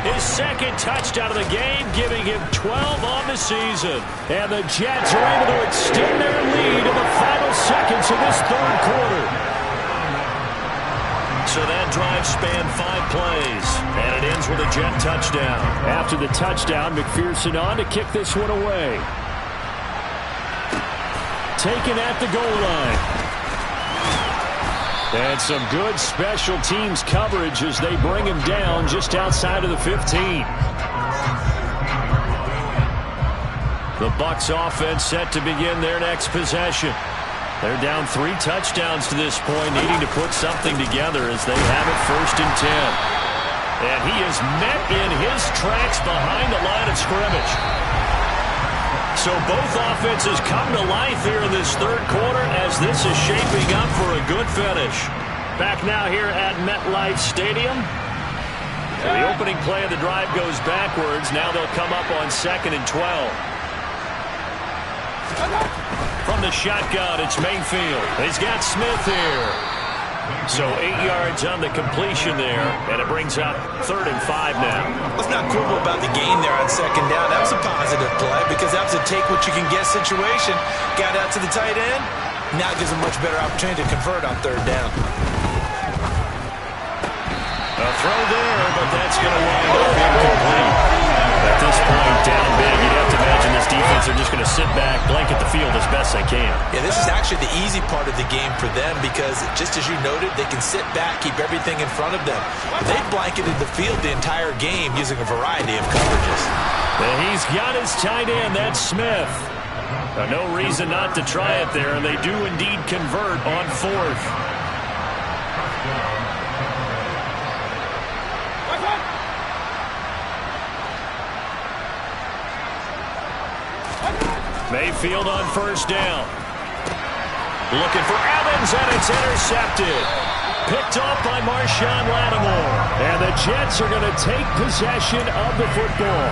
His second touchdown of the game, giving him 12 on the season. And the Jets are able to extend their lead in the final seconds of this third quarter. So that drive spanned 5 plays, and it ends with a Jet touchdown. After the touchdown, McPherson on to kick this one away. Taken at the goal line. And some good special teams coverage as they bring him down just outside of the 15. The Bucks offense set to begin their next possession. They're down 3 touchdowns to this point, needing to put something together as they have it 1st and 10. And he is met in his tracks behind the line of scrimmage. So both offenses come to life here in this third quarter as this is shaping up for a good finish. Back now here at MetLife Stadium. So the opening play of the drive goes backwards. Now they'll come up on 2nd and 12. From the shotgun, it's Mayfield. He's got Smith here. So 8 yards on the completion there, and it brings up 3rd and 5 now. Let's not quibble about the gain there on second down. That was a positive play because that was a take-what-you-can-get situation. Got out to the tight end. Now it gives a much better opportunity to convert on 3rd down. A throw there, but that's going to wind up incomplete. At this point, down big, you'd have to imagine this defense are just going to sit back, blanket the field as best they can. Yeah, this is actually the easy part of the game for them because, just as you noted, they can sit back, keep everything in front of them. They've blanketed the field the entire game using a variety of coverages. And he's got his tight end, that's Smith. No reason not to try it there, and they do indeed convert on 4th. Mayfield on first down. Looking for Evans, and it's intercepted. Picked off by Marshawn Lattimore. And the Jets are going to take possession of the football.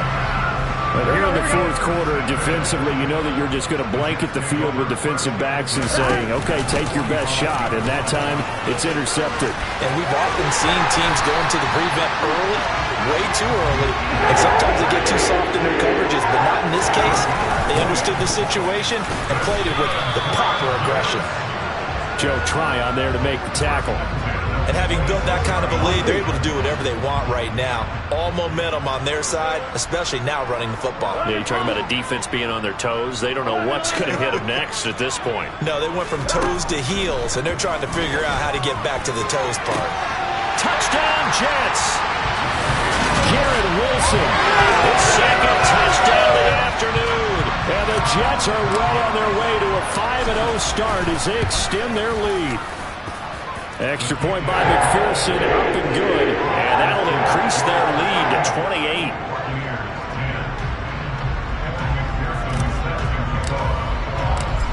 But here in the fourth quarter, defensively, you know that you're just going to blanket the field with defensive backs and saying, okay, take your best shot. And that time, it's intercepted. And we've often seen teams go into the prevent early, way too early, and sometimes they get too soft in their coverages, but not in this case. They understood the situation and played it with the proper aggression. Joe Tryon there to make the tackle. And having built that kind of a lead, they're able to do whatever they want right now. All momentum on their side, especially now running the football. Yeah, you're talking about a defense being on their toes. They don't know what's going to hit them next at this point. No, they went from toes to heels, and they're trying to figure out how to get back to the toes part. Touchdown, Jets! Garrett Wilson, his second touchdown of the afternoon. And the Jets are well on their way to a 5-0 start as they extend their lead. Extra point by McPherson, up and good. And that'll increase their lead to 28.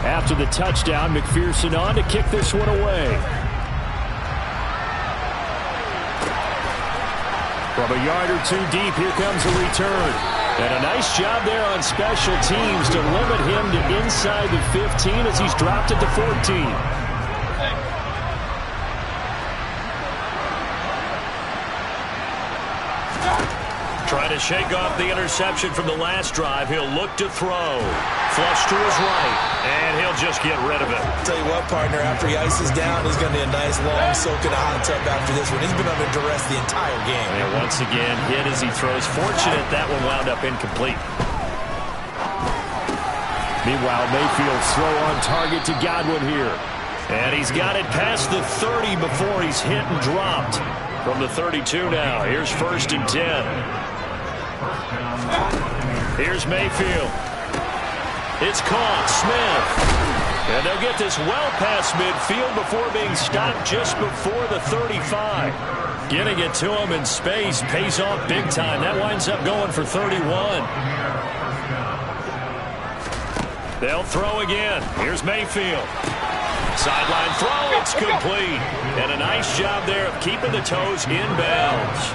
After the touchdown, McPherson on to kick this one away. From a yard or two deep, here comes a return. And a nice job there on special teams to limit him to inside the 15 as he's dropped it to 14. Trying to shake off the interception from the last drive. He'll look to throw. Flush to his right, and he'll just get rid of it. Tell you what, partner, after he ices down, he's going to be a nice long soak in a hot tub after this one. He's been under duress the entire game. And once again, hit as he throws. Fortunate that one wound up incomplete. Meanwhile, Mayfield's throw on target to Godwin here. And he's got it past the 30 before he's hit and dropped. From the 32 now, here's 1st and 10. Here's Mayfield. It's caught. Smith. And they'll get this well past midfield before being stopped just before the 35. Getting it to him in space pays off big time. That winds up going for 31. They'll throw again. Here's Mayfield. Sideline throw. It's complete. And a nice job there of keeping the toes in bounds.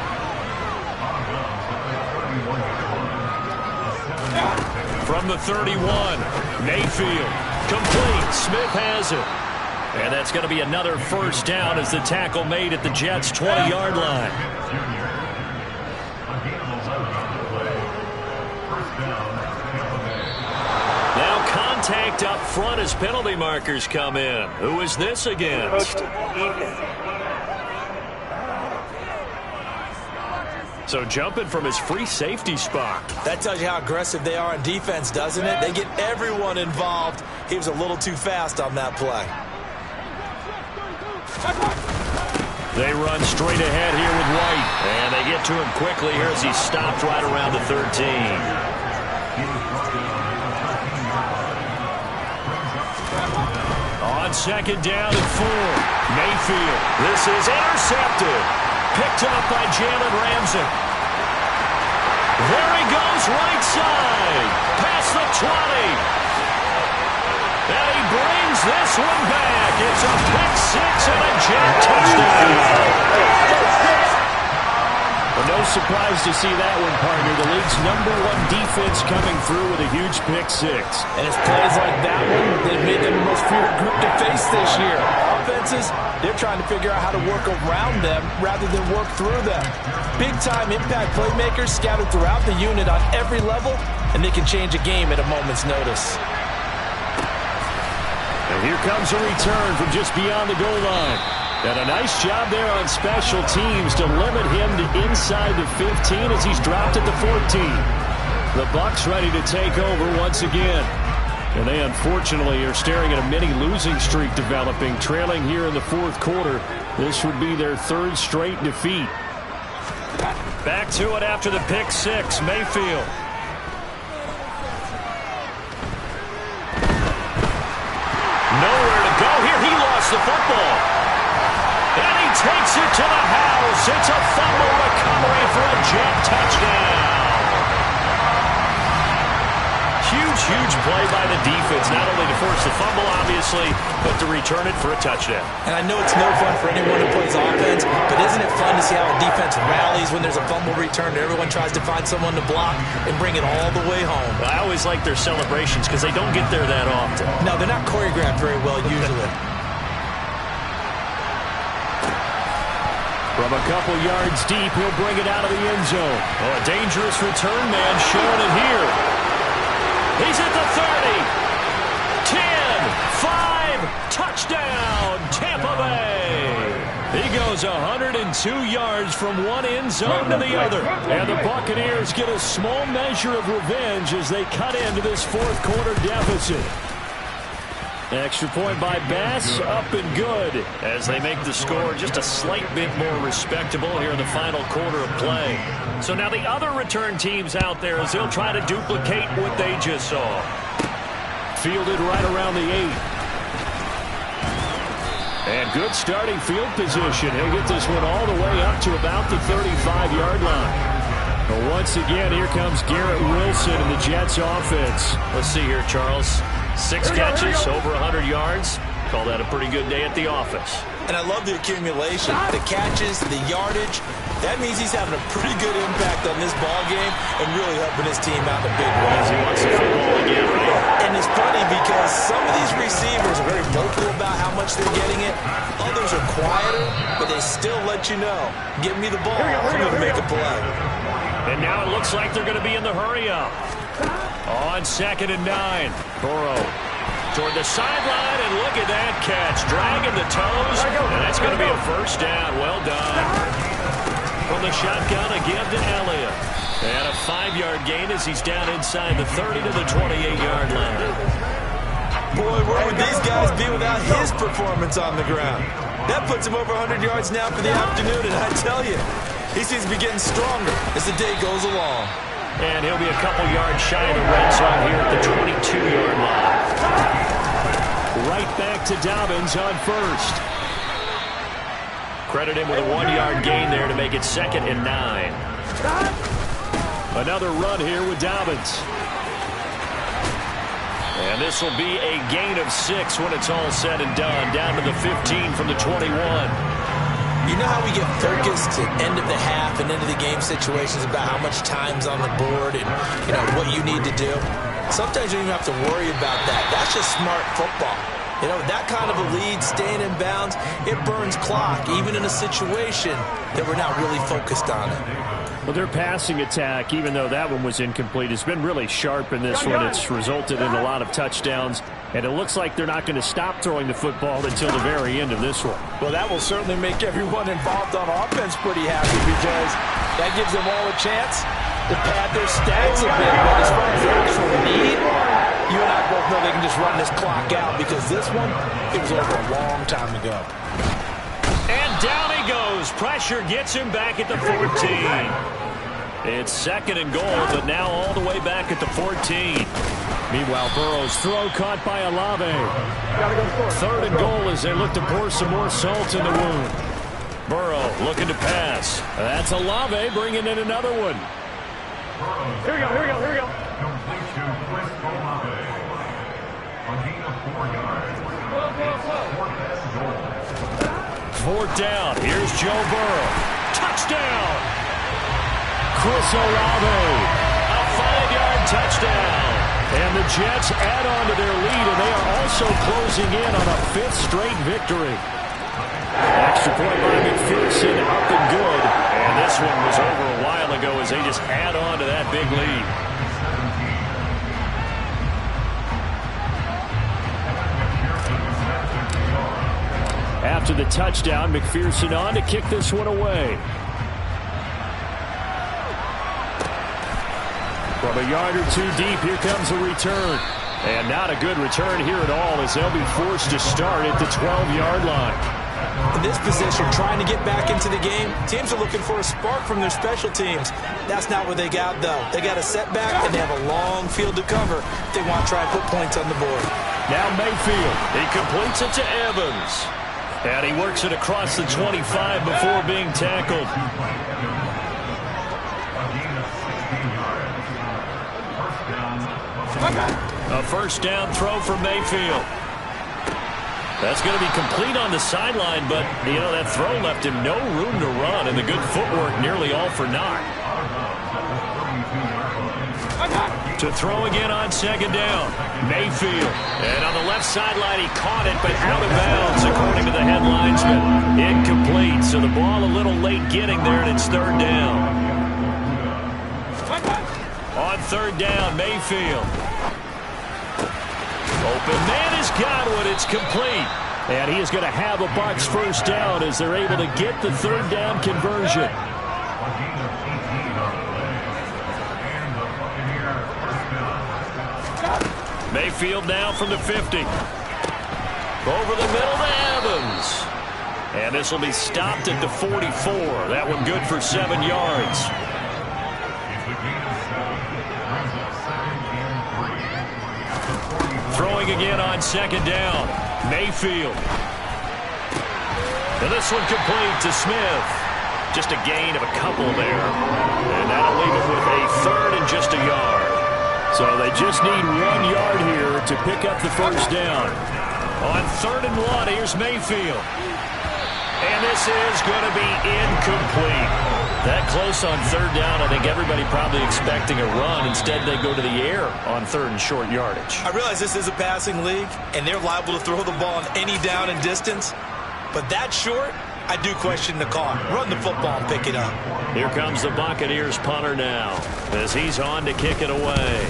From the 31, Mayfield, complete. Smith has it. And that's going to be another first down as the tackle made at the Jets' 20-yard line. Now contact up front as penalty markers come in. Who is this against? So jumping from his free safety spot. That tells you how aggressive they are on defense, doesn't it? They get everyone involved. He was a little too fast on that play. They run straight ahead here with White. And they get to him quickly here as he's stopped right around the 13. On 2nd down and 4. Mayfield. This is intercepted. Picked up by Jalen Ramsey. There he goes, right side. Past the 20. And he brings this one back. It's a pick 6 and a Jet touchdown. Well, no surprise to see that one, partner. The league's #1 defense coming through with a huge pick 6. And it's plays like that one that made them the most feared group to face this year. Offenses, they're trying to figure out how to work around them rather than work through them. Big-time impact playmakers scattered throughout the unit on every level, and they can change a game at a moment's notice. And here comes a return from just beyond the goal line. And a nice job there on special teams to limit him to inside the 15 as he's dropped at the 14. The Bucks ready to take over once again. And they unfortunately are staring at a mini losing streak developing, trailing here in the 4th quarter. This would be their 3rd straight defeat. Back to it after the pick 6, Mayfield. Nowhere to go here. He lost the football. And he takes it to the house. It's a fumble recovery for a Jet touchdown. Huge play by the defense, not only to force the fumble, obviously, but to return it for a touchdown. And I know it's no fun for anyone who plays offense, but isn't it fun to see how a defense rallies when there's a fumble return and everyone tries to find someone to block and bring it all the way home? I always like their celebrations because they don't get there that often. No, they're not choreographed very well usually. From a couple yards deep, he'll bring it out of the end zone. Oh, a dangerous return man showing it here. He's at the 30, 10, 5, touchdown, Tampa Bay. He goes goes 102 yards from one end zone to the other. And the Buccaneers get a small measure of revenge as they cut into this fourth quarter deficit. Extra point by Bass, up and good, as they make the score just a slight bit more respectable here in the final quarter of play. So now the other return teams out there as they'll try to duplicate what they just saw. Fielded right around the 8. And good starting field position. He'll get this one all the way up to about the 35-yard line. But once again, here comes Garrett Wilson and the Jets offense. Let's see here, Charles. 6 catches, over 100 yards. Call that a pretty good day at the office. And I love the accumulation, the catches, the yardage. That means he's having a pretty good impact on this ball game and really helping his team out in a big way. He wants the football again, right? And it's funny because some of these receivers are very vocal about how much they're getting it. Others are quieter, but they still let you know, give me the ball, I'm going to make a play. And now it looks like they're going to be in the hurry-up. On 2nd and 9, Burrow toward the sideline, and look at that catch. Dragging the toes, and that's going to be a first down. Well done. From the shotgun again to Elliott. And a 5-yard gain as he's down inside the 30 to the 28-yard line. Boy, where would these guys be without his performance on the ground? That puts him over 100 yards now for the afternoon, and I tell you, he seems to be getting stronger as the day goes along. And he'll be a couple yards shy of the red zone here at the 22-yard line. Right back to Dobbins on first. Credit him with a 1-yard gain there to make it 2nd and 9. Another run here with Dobbins. And this will be a gain of 6 when it's all said and done. Down to the 15 from the 21. You know how we get focused at end of the half and end of the game situations about how much time's on the board and, you know, what you need to do? Sometimes you don't even have to worry about that. That's just smart football. You know, that kind of a lead, staying in bounds, it burns clock, even in a situation that we're not really focused on it. Well, their passing attack, even though that one was incomplete, has been really sharp in this one. It's resulted in a lot of touchdowns, and it looks like they're not going to stop throwing the football until the very end of this one. Well, that will certainly make everyone involved on offense pretty happy because that gives them all a chance to pad their stats a bit. But as far as the actual need, you and I both know they can just run this clock out because this one, it was over a long time ago. And down he goes. Pressure gets him back at the 14. It's 2nd and goal, but now all the way back at the 14. Meanwhile, Burrow's throw caught by Olave. 3rd and goal as they look to pour some more salt in the wound. Burrow looking to pass. That's Olave bringing in another one. Here we go, here we go, here we go. Complete to Chris Olave. A gain of 4 yards. Fourth down. Here's Joe Burrow. Touchdown! Chris Olave. A 5-yard touchdown. And the Jets add on to their lead, and they are also closing in on a 5th straight victory. Extra point by McPherson, up and good. And this one was over a while ago as they just add on to that big lead. After the touchdown, McPherson on to kick this one away. From a yard or 2 deep, here comes a return. And not a good return here at all as they'll be forced to start at the 12-yard line. In this position, trying to get back into the game, teams are looking for a spark from their special teams. That's not what they got, though. They got a setback, and they have a long field to cover if they want to try and put points on the board. Now Mayfield. He completes it to Evans. And he works it across the 25 before being tackled. A first down throw for Mayfield. That's going to be complete on the sideline, but, you know, that throw left him no room to run, and the good footwork nearly all for naught. To throw again on 2nd down. Mayfield. And on the left sideline, he caught it, but out of bounds, according to the head linesman. Incomplete, so the ball a little late getting there, and it's 3rd down. On 3rd down, Mayfield. Open man has got one. It's complete. And he is going to have a Bucks first down as they're able to get the third down conversion. Mayfield now from the 50. Over the middle to Evans. And this will be stopped at the 44. That one good for 7 yards. Throwing again on second down. Mayfield. And this one complete to Smith. Just a gain of a couple there. And that'll leave him with a third and just a yard. So they just need 1 yard here to pick up the first down. On 3rd and 1, here's Mayfield. And this is going to be incomplete. That close on 3rd down, I think everybody probably expecting a run. Instead, they go to the air on 3rd and short yardage. I realize this is a passing league, and they're liable to throw the ball on any down and distance. But that short, I do question the call. Run the football and pick it up. Here comes the Buccaneers punter now as he's on to kick it away.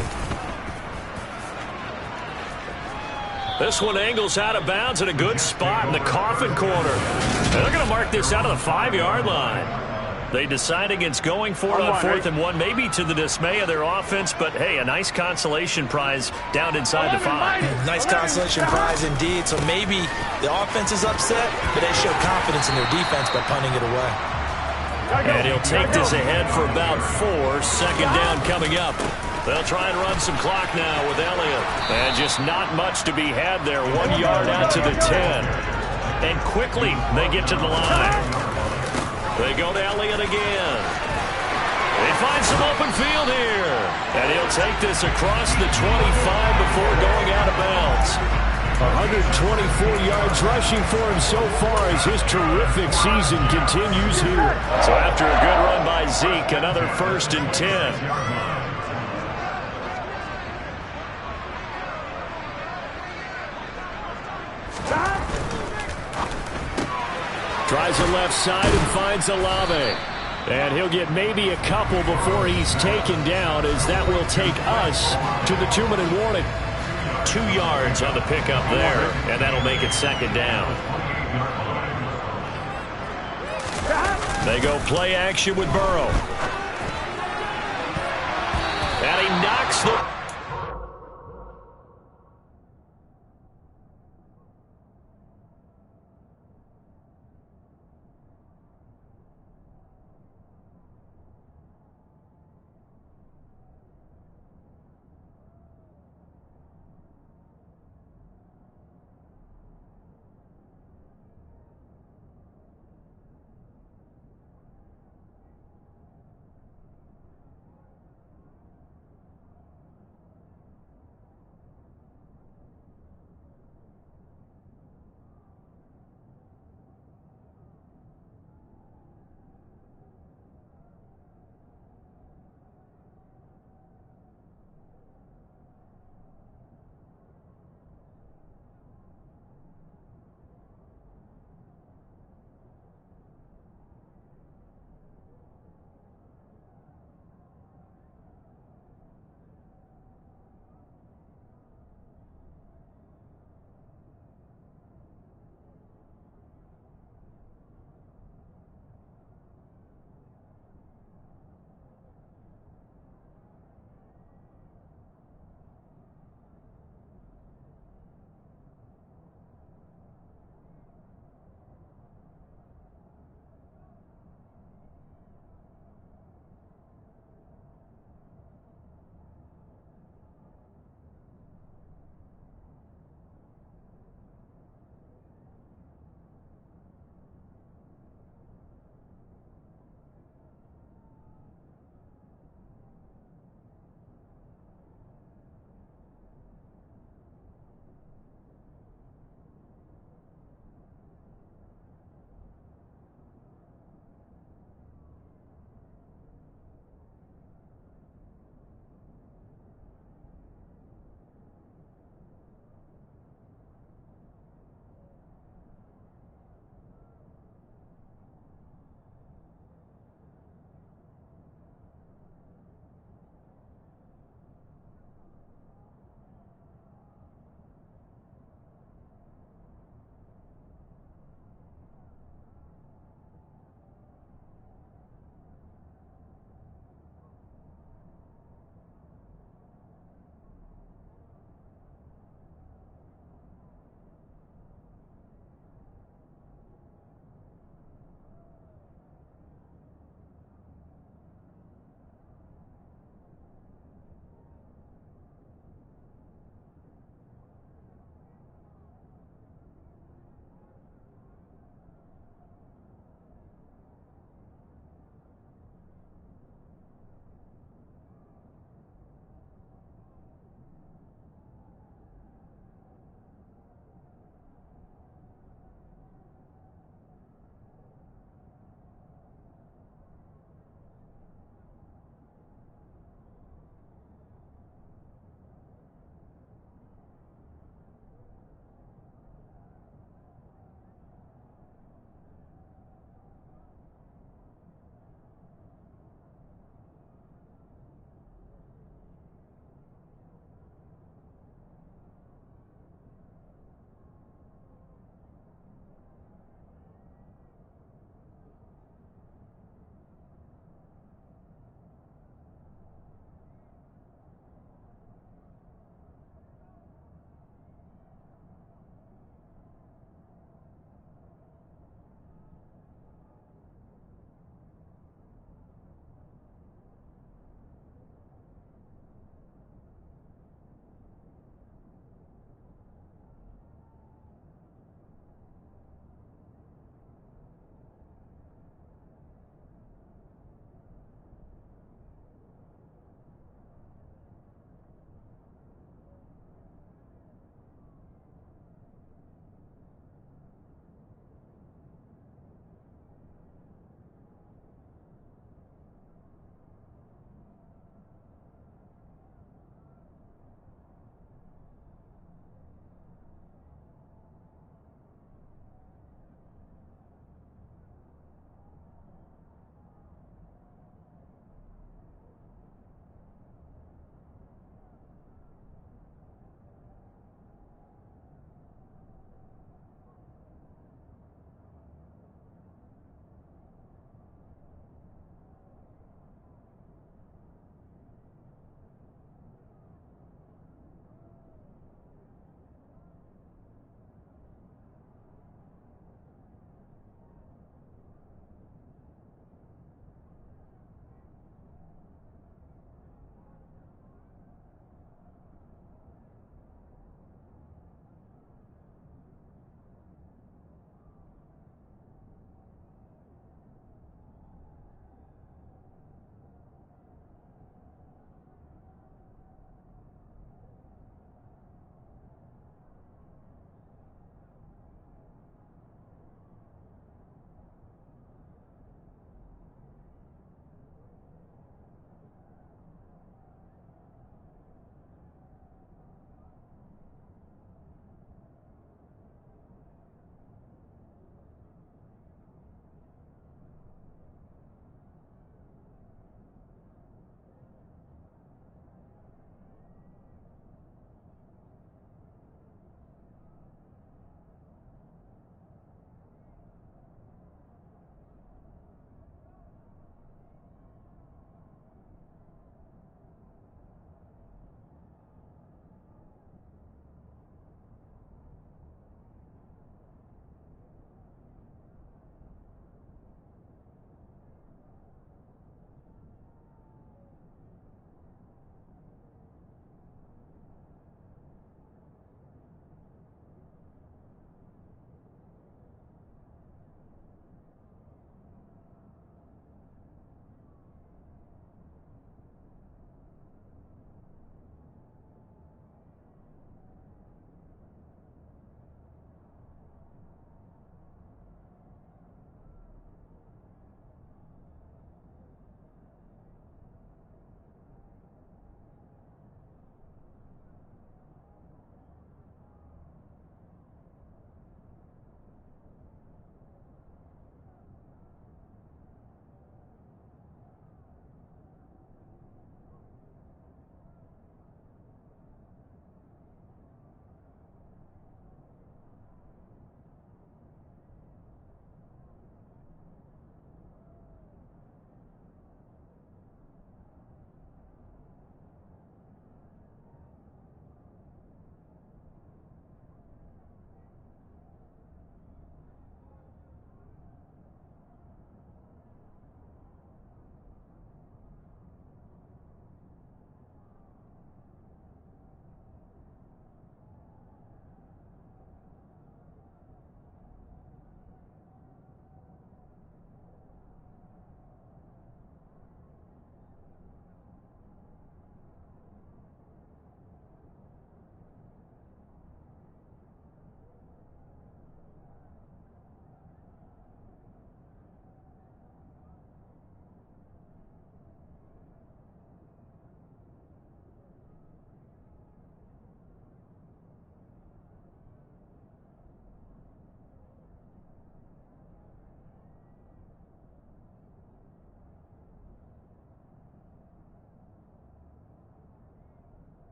This one angles out of bounds in a good spot in the coffin corner. And they're going to mark this out of the 5-yard line. They decide against going for it on 4th and 1, maybe to the dismay of their offense, but hey, a nice consolation prize down inside the 5. Nice consolation prize indeed. So maybe the offense is upset, but they show confidence in their defense by punting it away. And he'll take this ahead for about 4. Second down coming up. They'll try and run some clock now with Elliott. And just not much to be had there. 1 yard out to the 10. And quickly they get to the line. They go to Elliott again. They find some open field here. And he'll take this across the 25 before going out of bounds. 124 yards rushing for him so far as his terrific season continues here. So after a good run by Zeke, another 1st and 10. Tries the left side and finds Olave. And he'll get maybe a couple before he's taken down, as that will take us to the 2-minute warning. 2 yards on the pickup there, and that'll make it second down. They go play action with Burrow. And he knocks the...